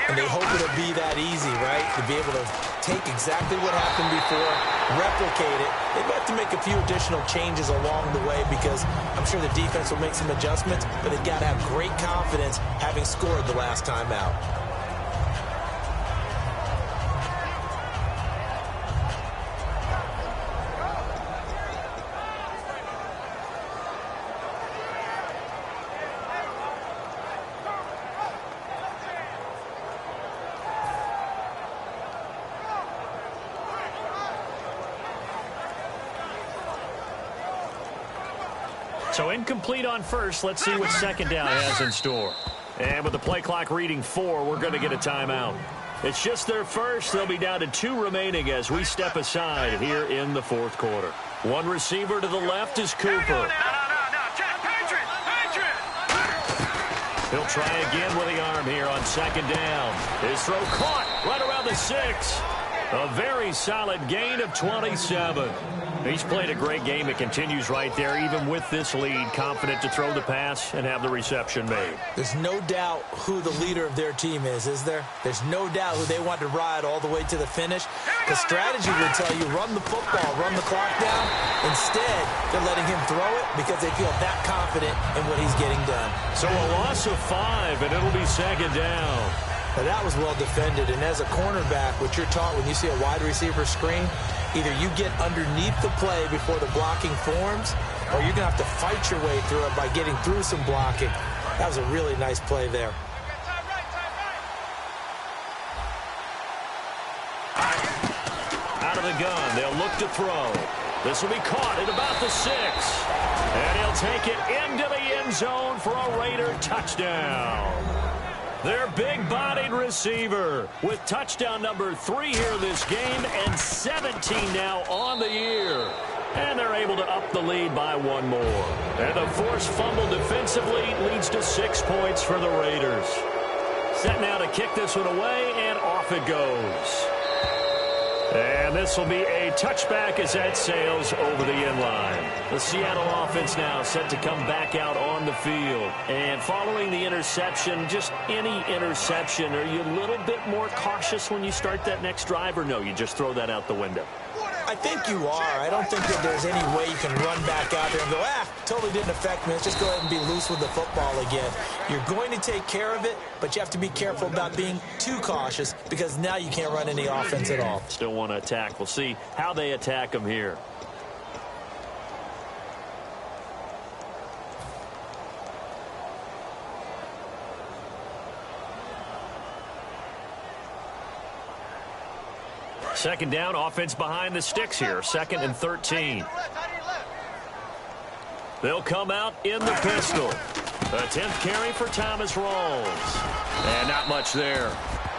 And they hope it'll be that easy, right? To be able to take exactly what happened before, replicate it. They have to make a few additional changes along the way because I'm sure the defense will make some adjustments, but they've got to have great confidence having scored the last time out. So incomplete on first. Let's see what 2nd down has in store. And with the play clock reading 4, we're going to get a timeout. It's just their first. They'll be down to 2 remaining as we step aside here in the 4th quarter. One receiver to the left is Cooper. He'll try again with the arm here on 2nd down. His throw caught right around the 6. A very solid gain of 27. He's played a great game. It continues right there, even with this lead, confident to throw the pass and have the reception made. There's no doubt who the leader of their team is there? There's no doubt who they want to ride all the way to the finish. The strategy would tell you, run the football, run the clock down. Instead, they're letting him throw it because they feel that confident in what he's getting done. So a loss of 5, and it'll be 2nd down. Now that was well defended, and as a cornerback, what you're taught when you see a wide receiver screen, either you get underneath the play before the blocking forms, or you're going to have to fight your way through it by getting through some blocking. That was a really nice play there. Out of the gun, they'll look to throw. This will be caught at about the 6. And he'll take it into the end zone for a Raider touchdown. Their big-bodied receiver with touchdown number 3 here this game and 17 now on the year. And they're able to up the lead by 1 more. And the forced fumble defensively leads to 6 points for the Raiders. Set now to kick this one away, and off it goes. And this will be a touchback as that sails over the end line. The Seattle offense now set to come back out on the field. And following the interception, just any interception, are you a little bit more cautious when you start that next drive, or no, you just throw that out the window? I think you are. I don't think that there's any way you can run back out there and go, totally didn't affect me. Let's just go ahead and be loose with the football again. You're going to take care of it, but you have to be careful about being too cautious because now you can't run any offense at all. Still want to attack. We'll see how they attack them here. Second down, offense behind the sticks here. 2nd and 13. They'll come out in the pistol. A 10th carry for Thomas Rawls. And not much there.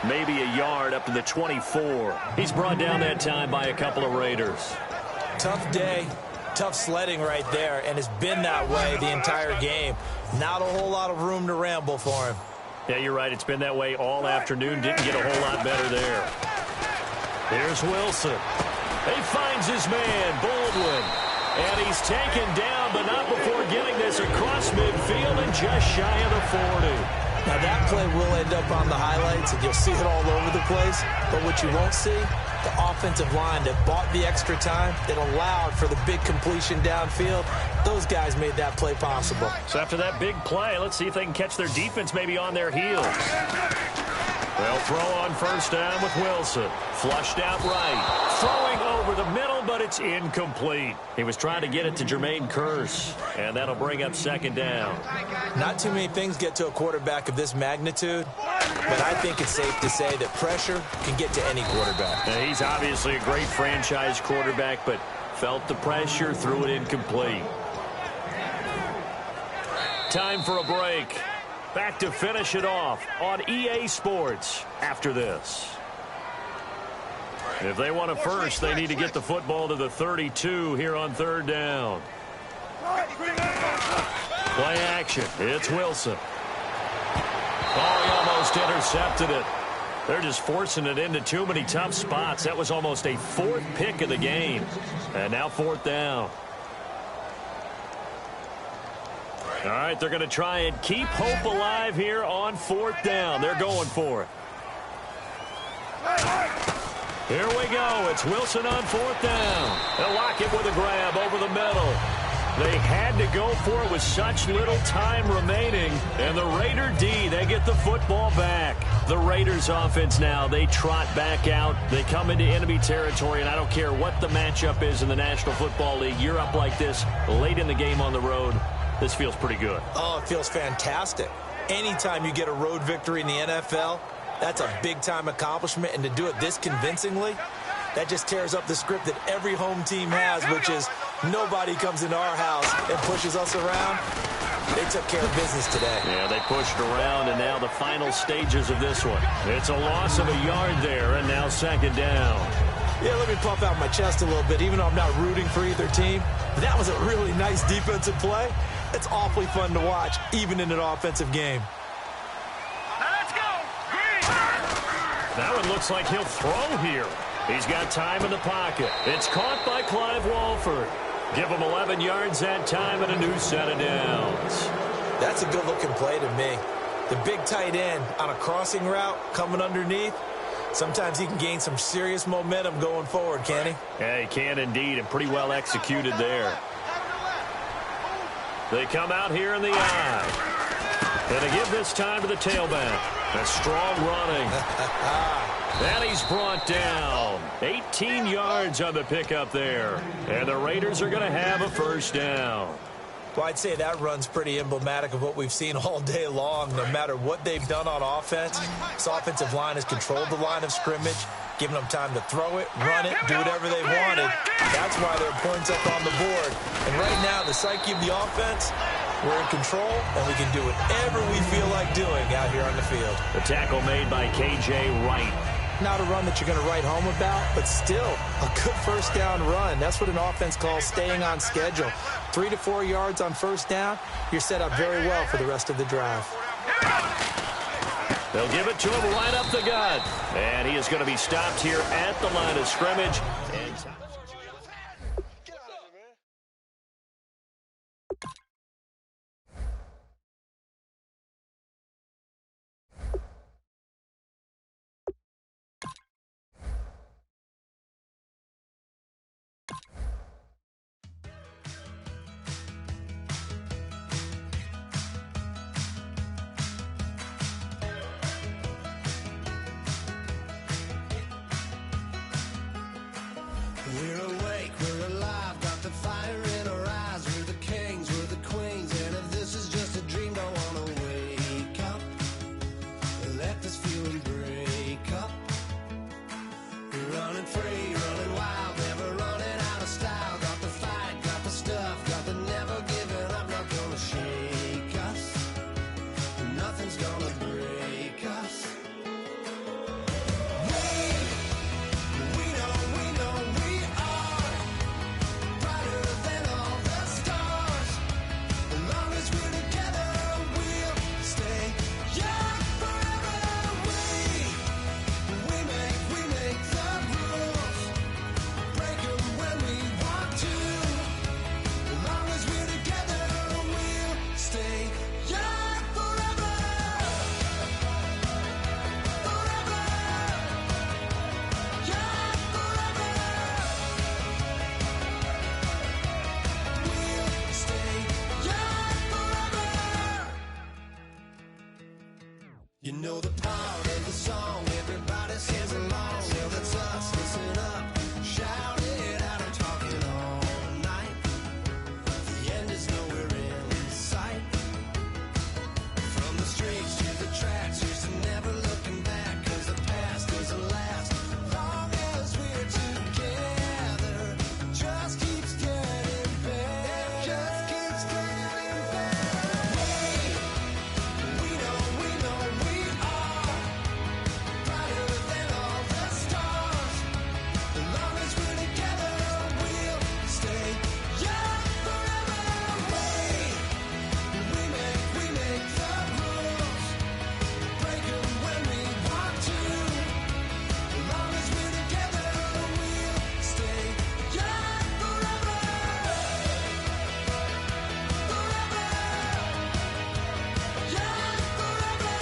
Maybe a yard up to the 24. He's brought down that time by a couple of Raiders. Tough day, tough sledding right there, and it's been that way the entire game. Not a whole lot of room to ramble for him. Yeah, you're right. It's been that way all afternoon. Didn't get a whole lot better there. Here's Wilson. He finds his man, Baldwin. And he's taken down, but not before getting this across midfield and just shy of the 40. Now that play will end up on the highlights, and you'll see it all over the place. But what you won't see, the offensive line that bought the extra time, that allowed for the big completion downfield, those guys made that play possible. So after that big play, let's see if they can catch their defense maybe on their heels. They'll throw on first down with Wilson. Flushed out right. Throwing over the middle, but it's incomplete. He was trying to get it to Jermaine Kearse, and that'll bring up 2nd down. Not too many things get to a quarterback of this magnitude, but I think it's safe to say that pressure can get to any quarterback. Now, he's obviously a great franchise quarterback, but felt the pressure, threw it incomplete. Time for a break. Back to finish it off on EA Sports after this. If they want a first, they need to get the football to the 32 here on 3rd down. Play action. It's Wilson. Oh, he almost intercepted it. They're just forcing it into too many tough spots. That was almost a 4th pick of the game. And now 4th down. All right, they're going to try and keep hope alive here on 4th down. They're going for it. Here we go. It's Wilson on 4th down. They'll lock it with a grab over the middle. They had to go for it with such little time remaining. And the Raider D, they get the football back. The Raiders offense now, they trot back out. They come into enemy territory, and I don't care what the matchup is in the National Football League. You're up like this late in the game on the road. This feels pretty good. Oh, it feels fantastic. Anytime you get a road victory in the NFL, that's a big-time accomplishment. And to do it this convincingly, that just tears up the script that every home team has, which is nobody comes into our house and pushes us around. They took care of business today. Yeah, they pushed around, and now the final stages of this one. It's a loss of a yard there, and now 2nd down. Yeah, let me puff out my chest a little bit, even though I'm not rooting for either team. That was a really nice defensive play. It's awfully fun to watch, even in an offensive game. Let's go! Green! That one looks like he'll throw here. He's got time in the pocket. It's caught by Clive Walford. Give him 11 yards that time and a new set of downs. That's a good-looking play to me. The big tight end on a crossing route coming underneath. Sometimes he can gain some serious momentum going forward, can't he? Yeah, he can indeed, and pretty well executed there. They come out here in the eye. And they give this time to the tailback. A strong running. And he's brought down. 18 yards on the pickup there. And the Raiders are going to have a 1st down. Well, I'd say that run's pretty emblematic of what we've seen all day long. No matter what they've done on offense, this offensive line has controlled the line of scrimmage, giving them time to throw it, run it, do whatever they wanted. That's why there are points up on the board. And right now, the psyche of the offense, we're in control, and we can do whatever we feel like doing out here on the field. The tackle made by K.J. Wright. Not a run that you're going to write home about, but still a good 1st down run. That's what an offense calls staying on schedule. 3 to 4 yards on 1st down, you're set up very well for the rest of the drive. They'll give it to him right up the gut. And he is going to be stopped here at the line of scrimmage. You know the part of the song everybody sings along. Well, that's us. Listen up, shout it out. I'm talking all night. The end is nowhere in sight. From the streets to the tracks, here's to never looking back. 'Cause the past doesn't last long as we're together. Just keeps getting better. Just keeps getting better. We know we are brighter than all the stars. As long as we're together, we'll stay young forever. We make the rules, break them when we want to. As long as we're together, we'll stay young forever. Forever. Young forever.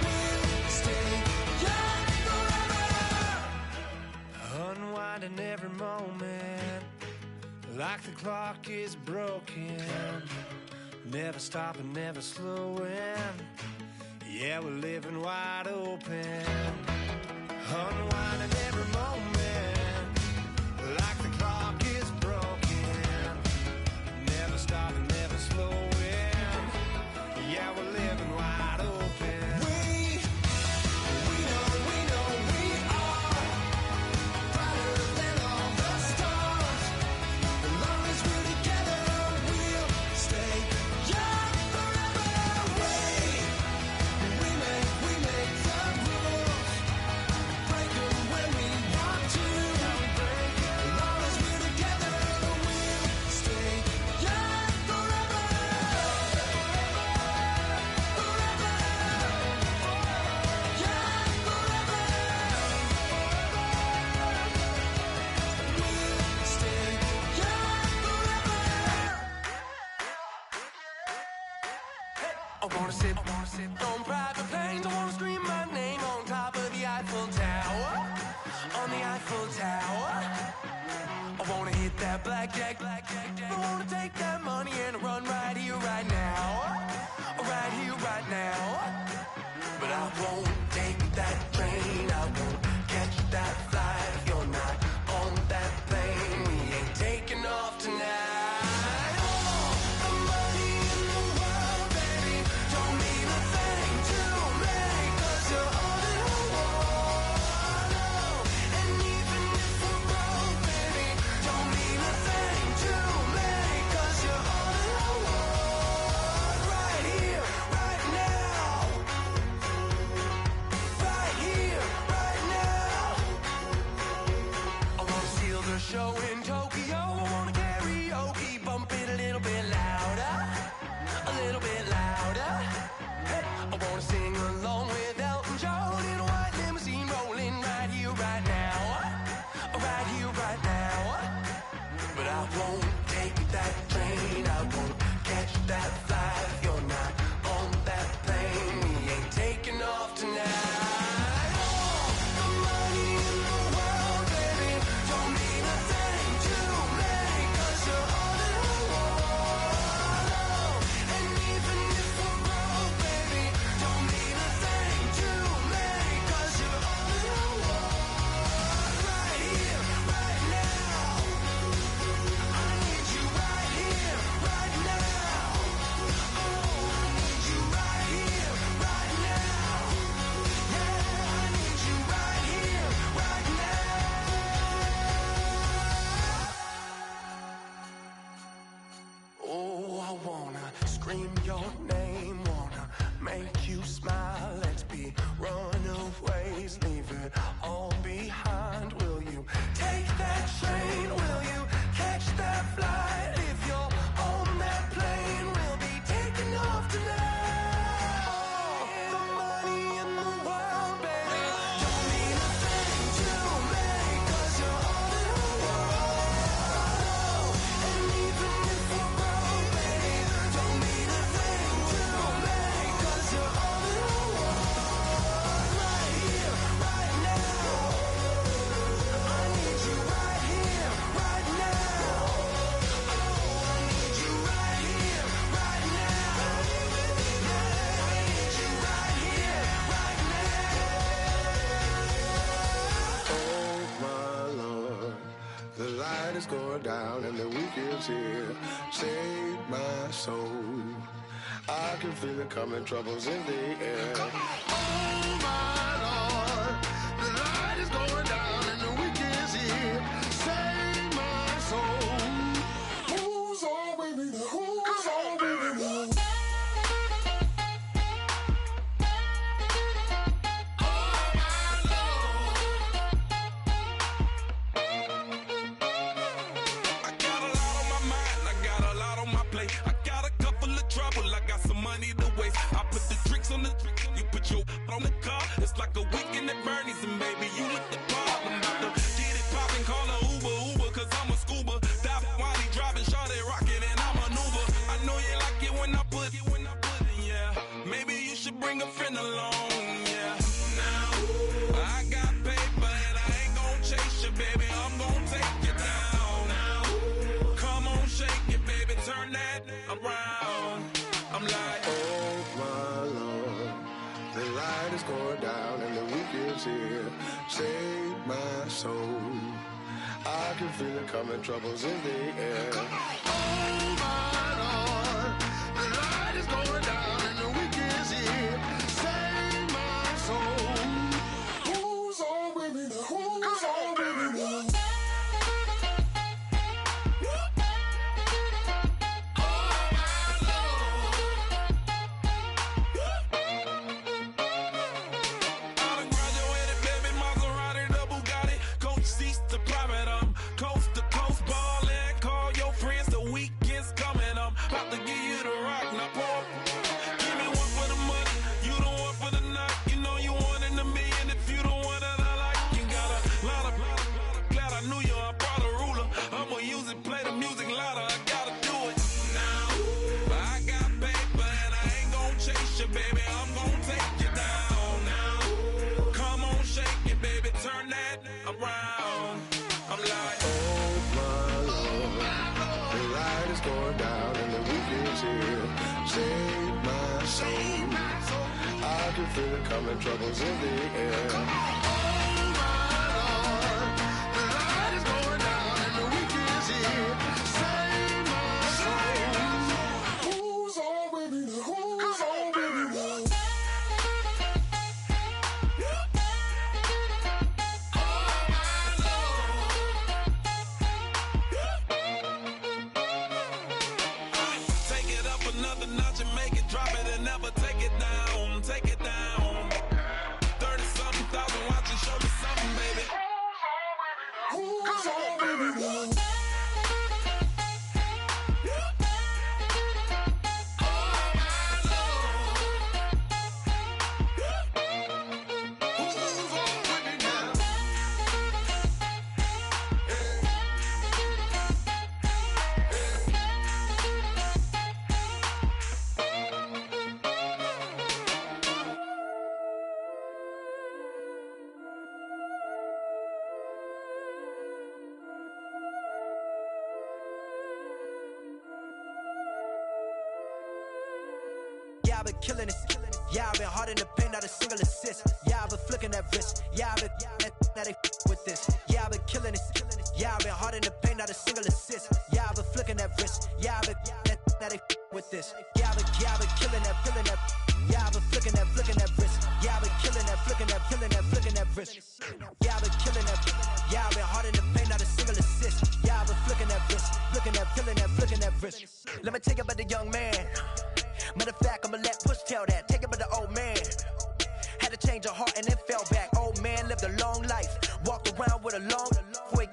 We'll stay young forever. Unwinding every moment, like the clock is broken. Never stopping, never slowing. Yeah, we're living wide open. Unwinding every moment, like the clock is broken. Never stopping, never slowing. Yeah, we're living wide open. We know we are brighter than all the stars. As long as we're together, we'll stay young forever. We make the rules, break them when we want to. As long as we're together, we'll stay young forever. Forever. Young forever. We'll stay young forever. I wanna sit on private planes. I wanna scream my name on top of the Eiffel Tower. On the Eiffel Tower. I wanna hit that blackjack. I wanna take that money and run right here, right now. Right here, right now. But I won't take that train. I won't catch that flight. If you're not on that plane, we ain't taking off tonight. All the money in the world, baby, don't mean a thing to me. 'Cause you're all that I want. Oh, and even if we're broke, baby, don't mean a thing to me. 'Cause you're all that I want. Right here, right now. Right here, right now. I wanna steal the show in Tokyo. I wanna karaoke, bump it a little bit louder. A little bit louder. Hey, I wanna sing along with Elton John in a white limousine rolling right here, right now. Right here, right now. But I won't take that train. I won't catch that flight. If you're not on that plane, we ain't taking off tonight. All the money in the world, baby, don't mean a thing to me. 'Cause you're all that I want. Oh, and even if we're broke, baby, don't mean a thing to me. 'Cause you're all that I want. Right here, right now. I need you right here, right now. Oh, I need you right here, right now. Yeah, I need you right here, right now. Oh, I wanna scream your name, wanna make you smile. Let's be runaways, leave it all behind. Will you take that train? Will you catch that flight? If you're on that plane, we'll be taking off tonight. All the money in the world, baby, don't mean a thing to me. 'Cause you're all that I want. And even if we're broke, baby, don't mean a thing down and the weekend's here. Save my soul. I can feel it coming, troubles in the air. Oh my Lord, the light is going down and the weekend's here. Save my soul. Who's on with me now? Who's on with me now? On the you put your on the car. It's like a weekend at Bernie's, and baby, you look the part. I'm about to get it poppin', call a Uber, cause I'm a scuba. Dive while he driving, shawty rockin', and I'm a maneuver. I know you like it when I put it, yeah. Maybe you should bring a friend along, yeah. Now, I got paper, and I ain't gon' chase you, baby. I'm gon' take you down. Now, come on, shake it, baby, turn that around. I'm like, oh my Lord, the light is going down and the weekend's here. Save my soul. I can feel it coming, troubles in the air. Oh my Lord, the light is going down and the weekend's here. Save my soul. Who's on with me now? Who's on with me now? Feel it coming, troubles in the air. Oh my Lord, the light is going down and the weekend's here. Save my soul. Who's on with me now? Who's on with me now? take it up another notch and make it drop it and never take it down. Take it down. 30-something thousand watching, show me something, baby. Who's on with me now? Yeah, I've been killing it. Yeah, I've been hard in the paint, not a single assist. Yeah, I've been flicking that wrist. Yeah, I've been now they with this. Yeah, I've been killing it. Yeah, I've been hard in the paint, not a single assist. Yeah, I've been flicking that wrist. Yeah, I've been now they with this. Yeah, I've been killing that, feeling that. Yeah, I've been flicking that wrist. Yeah, I've been killing that, flicking that, flicking that wrist. Yeah, I've been killing that. Yeah, I've been hard in the paint, not a single assist. Yeah, I've been flicking that wrist, flicking that wrist. Let me tell you about the young man. Matter of fact, I'ma let Push tell that. Take it by the old man. Had to change her heart and then fell back. Old man lived a long life. Walked around with a long quick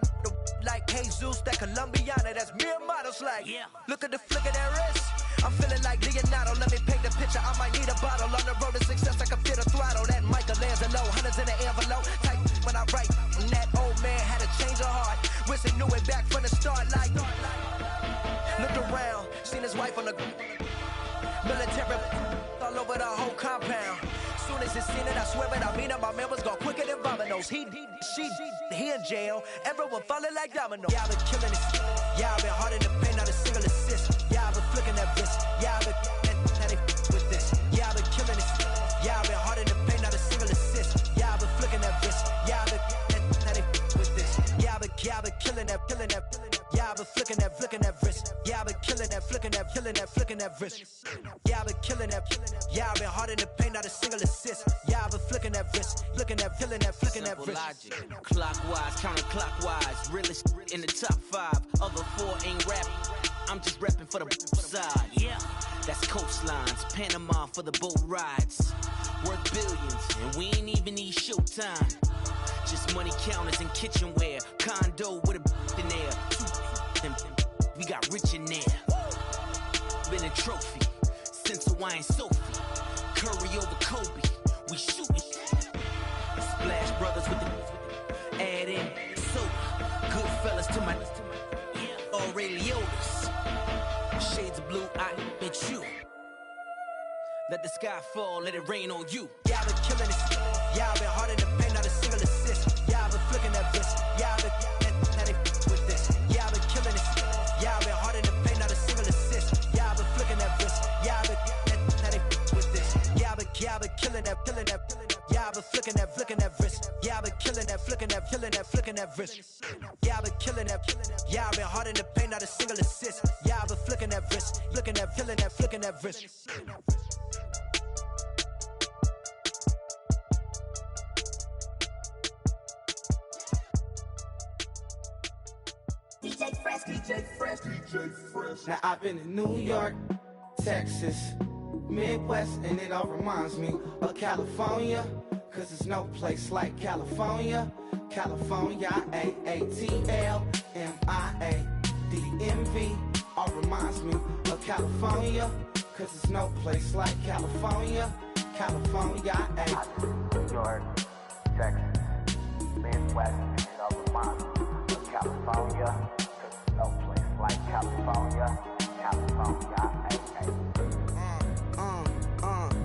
like Jesus, that Colombiana, that's mere models like. Yeah. Look at the flick of that wrist. I'm feeling like Leonardo. Let me paint the picture. I might need a bottle. On the road to success, I can feel the throttle. That Michelangelo, hundreds in the envelope. Type when I write. And that old man had to change her heart. Wish he knew it back from the start. Like, looked around, seen his wife on the military all over the whole compound. Soon as he seen it, I swear it, I mean it, my man was gone quicker than Domino's. He in jail, everyone falling like dominoes. Yeah, I've been killing it. Yeah, I've been hard in the paint, not a single assist. Yeah, I've been flicking that wrist. Yeah, I've been now they with this. Yeah, I've been killing it. Yeah, I've been hard in the paint, not a single assist. Yeah, I've been flicking that wrist. Yeah, I've been now they with this. Yeah, I've been killing that. Yeah, I've been flicking that. flicking that wrist. Yeah, I've been killing that, flicking that, flicking that wrist. Yeah, I've been killing that. Yeah, I've been hard in the paint, not a single assist. Yeah, I've been flicking that wrist, flicking that, flicking that wrist. Logic, clockwise, counterclockwise, realest in the top 5. Other 4 ain't rapping. I'm just repping for the side. Yeah, that's coastlines, Panama for the boat rides. Worth billions, and we ain't even need showtime. Just money counters and kitchenware. Condo with a in there. We got rich in there. Been a trophy since Hawaiian Sophie. Curry over Kobe. We shootin'. Splash Brothers with the add in soda. Good fellas to my Aureliotas. Shades of blue, I admit you. Let the sky fall, let it rain on you. Yeah, I've been killing it. Yeah, I've been hard in the paint, not a single assist. Yeah, I've been flicking that wrist. Yeah, I've been now they with this. Yeah, I've been killing it. Yeah, I've been hard in the paint, not a single assist. Yeah, I've been flicking that wrist. Yeah, I've been now they with this. Yeah, I've been killing that, killing that. Yeah, I've been flicking that wrist. Yeah, I've been killing that, flicking that wrist. Yeah, I've been killing that. Yeah, I've been hard in the paint, not a single assist. Yeah, I've been flicking that wrist, flicking that wrist. DJ Fresh. Now I've been in New York, Texas, Midwest, and it all reminds me of California, cause there's no place like California. California, AATLMIADMV, all reminds me of California, cause there's no place like California. California, New York, Texas, Midwest, and it all reminds me of California, cause there's no place like California. California,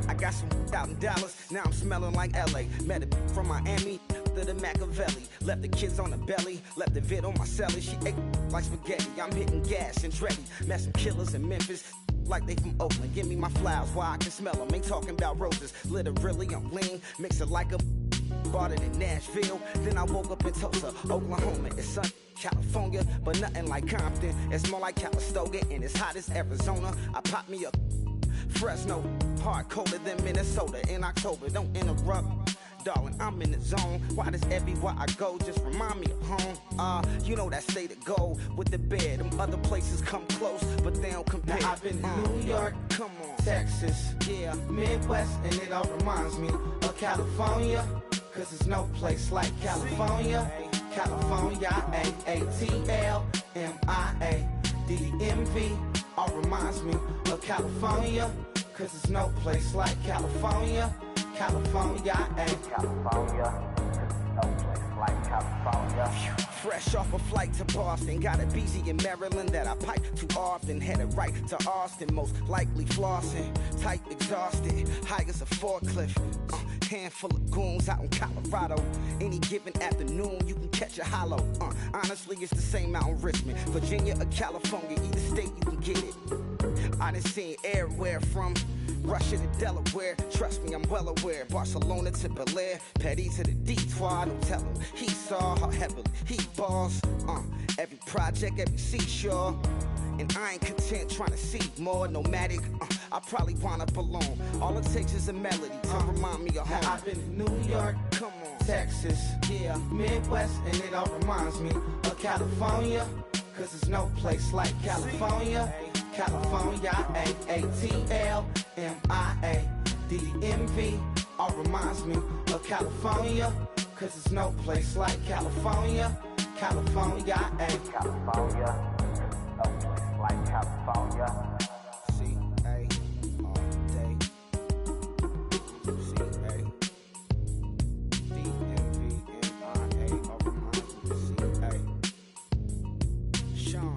I got some out in Dallas, now I'm smelling like LA. Met a from Miami to the Machiavelli. Left the kids on the belly, left the vid on my celly. She ate like spaghetti, I'm hitting gas and Dreddy. Met some killers in Memphis, like they from Oakland. Give me my flowers while I can smell them. Ain't talking about roses, literally I'm lean. Mix it like a bought it in Nashville. Then I woke up in Tulsa, Oklahoma. It's sunny, California, but nothing like Compton. It's more like Calistoga, and it's hot as Arizona. I pop me a Fresno, hard colder than Minnesota in October. Don't interrupt, darling, I'm in the zone. Why does everywhere I go just remind me of home? You know that state of gold with the bed. Them other places come close, but they don't compare. Now I've been to New York, come on, Texas, yeah, Midwest, and it all reminds me of California, cause there's no place like California. California, AATLMIADMV, all reminds me of California, cause there's no place like California. California, California, no place like California. Fresh off a flight to Boston, got a BZ in Maryland that I pipe too often. Headed right to Austin, most likely flossing. Tight, exhausted, high as a forklift. Handful of goons out in Colorado. Any given afternoon, you can catch a hollow. Honestly, it's the same out in Richmond, Virginia or California. Either state, you can get it. I done seen everywhere from Russia to Delaware. Trust me, I'm well aware. Barcelona to Bel Air, Petty to the Detroit. Don't tell him he saw how heavily he balls. Every project, every seashore. And I ain't content trying to see more nomadic. I probably wind up alone. All it takes is a melody to remind me of home. Now I've been to New York, come on, Texas, yeah, Midwest, and it all reminds me of California, cause there's no place like California. California, AATLMIADMV, all reminds me of California, cause there's no place like California. California, California, no place like California. C-A all day. C-A D-M-V-M-I-A, all reminds me of C-A. Sean.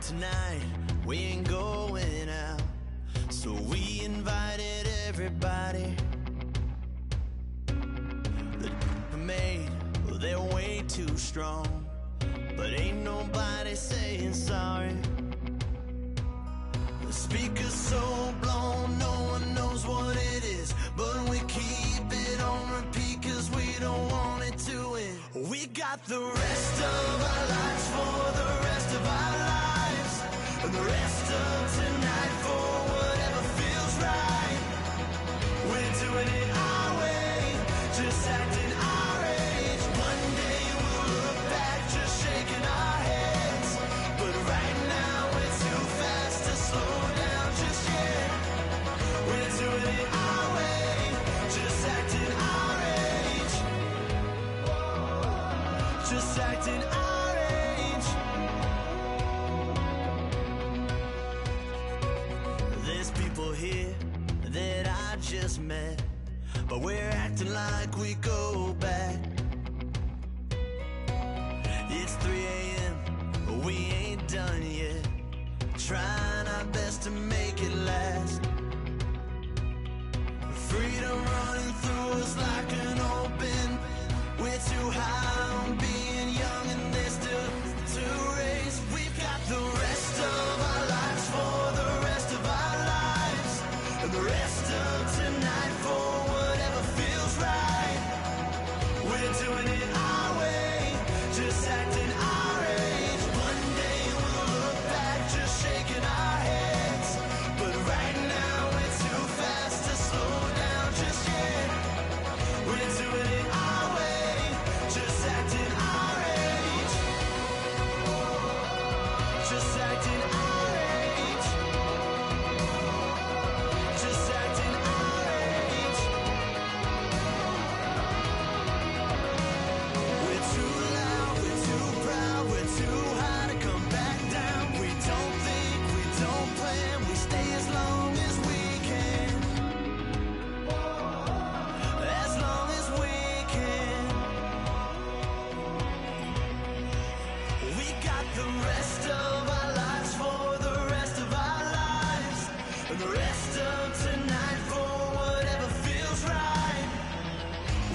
Tonight we ain't going out, so we invite everybody that made, well, they're way too strong. But ain't nobody saying sorry. The speaker's so blown, no one knows what it is. But we keep it on repeat cause we don't want it to end. We got the rest of our lives for the rest of our lives. And the rest of tonight for whatever feels right. We're doing it our way, just acting our age. One day we'll look back just shaking our heads. But right now we're too fast to slow down just yet. We're doing it our way, just acting our age. Just acting our age. There's people here that I just met, but we're acting like we go back. It's 3 a.m., but we ain't done yet. Trying our best to make it last. Freedom running through us like an open. We're too high on being young and there's still to race. We've got the rest of our lives for the rest of our lives. And the rest of tonight for whatever feels right. We're doing it our way, just acting our age. One day we'll look back just shaking our heads. But right now we're too fast to slow down just yet. We're doing it our way, just acting our age. Just acting our age. Just acting our age. We're too loud, we're too proud, we're too high to come back down. We don't think, we don't plan, we stay as long as we can. As long as we can. We got the rest of our lives for the rest of our lives. And the rest of tonight for whatever feels right.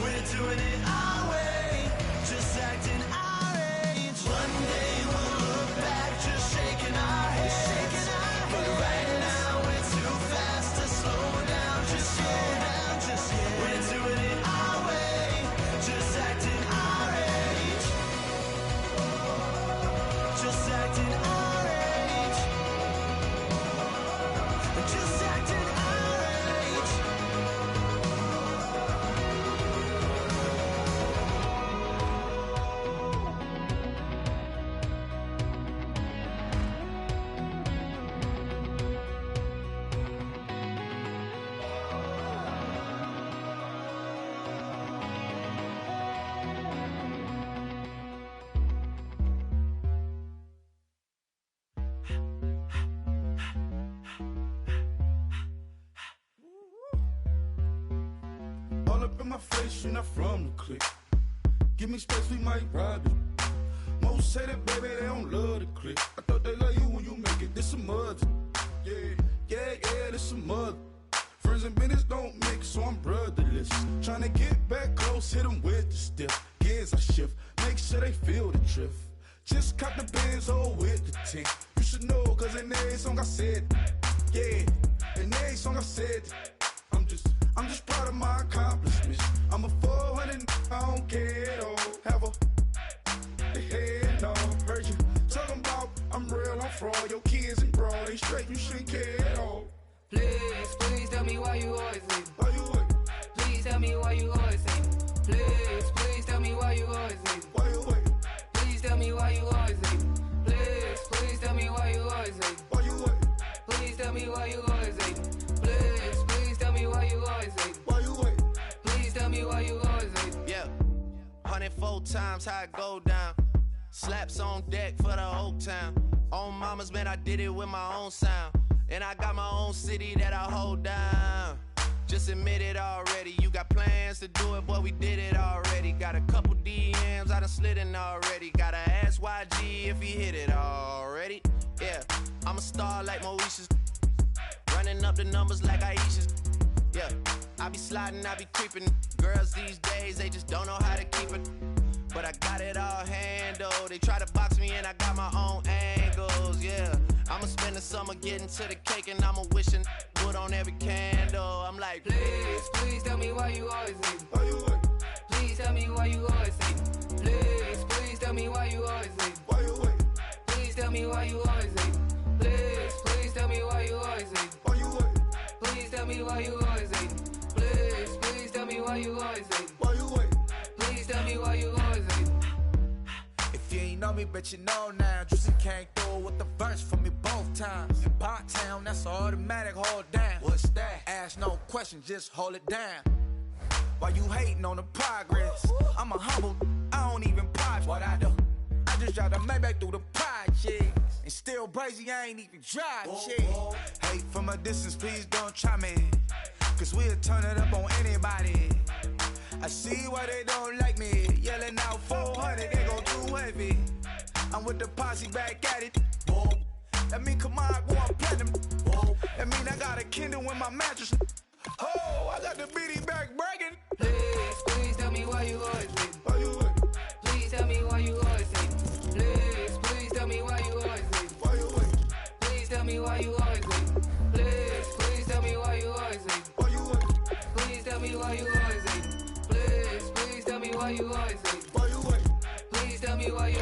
We're doing it our way, just acting our age. One day we'll look back just shaking our heads. But right now we're too fast to slow down just yet. We're doing it our way, just acting our age. Just acting our age. Just acting our age. All up in my face, you're not from the clique. Give me space, we might ride it. Most say that, baby, they don't love the clique. I thought they love you when you make it. This some mud. Yeah, this some mud. Friends and business don't mix, so I'm brotherless. Tryna get back close, hit them with the stiff. Gears I shift, make sure they feel the drift. Just cop the Benz, with the tint. You should know, cause in every song I said, yeah, in every song I said, I'm just proud of my accomplishments. I'm a 400, I don't care at all. Have a head no. Heard you talking about I'm real, I'm fraud. Your kids and broad ain't straight, you shouldn't care at all. Please tell me why you always leave. Why you wait? Please tell me why you always leave. Please tell me why you always leave. Why you wait? Please tell me why you always leave. Please tell me why you always leave. Why you wait? Please tell me why you always leave. Please tell me why you always leave. Why you wait? Please tell me why you always leave. Yeah, 104 times how it go down. Slaps on deck for the whole town. On mamas, man, I did it with my own sound. And I got my own city that I hold down. Just admit it already. You got plans to do it, boy, we did it already. Got a couple DMs, I done slid in already. Gotta ask YG if he hit it already. Yeah, I'm a star like Moesha's. Running up the numbers like Aisha's. Yeah, I be sliding, I be creeping. Girls these days, they just don't know how to keep it. But I got it all handled. They try to box me and I got my own angles, yeah. I'ma spend the summer getting to the cake and I'ma wishing wood on every candle. I'm like, please, please tell me why you always hate me. Why you hate me? Please tell me why you always hate me. Please, please tell me why you always hate me. Why you hate me? Please tell me why you always hate me. Please, please tell me why you always hate me. Why you hate me? Please tell me why you always hate me. Please, please tell me why you always hate me. Why you hate me? Please tell me why you always hate me. If you ain't know me, bet you know now. Juicy came through with the verse for me both times. In Pot Town, that's automatic, hold down. What's that? Ask no question, just hold it down. Why you hating on the progress? I'm a humble, I don't even pop. What I do? I just drive the Maybach through the project. And still brazy, I ain't even drive shit. Hate from a distance, please don't try me. Cause we'll turn it up on anybody. I see why they don't like me. Yelling out 400, they go too heavy. I'm with the posse back at it. That mean come on, go on platinum. That mean I got a Kindle in my mattress. Oh, I got the beating back bragging. Please, please tell me why you always hate me. Why you hate me? Please tell me why you always hate me. Please, please tell me why you always hate me. Why you hate me? Please tell me why you always hate me. Please, please tell me why you always hate me. Why you hate me? Please tell me why you always hate me. Please, please tell me why you always hate me. Why you hate me? Please tell me why you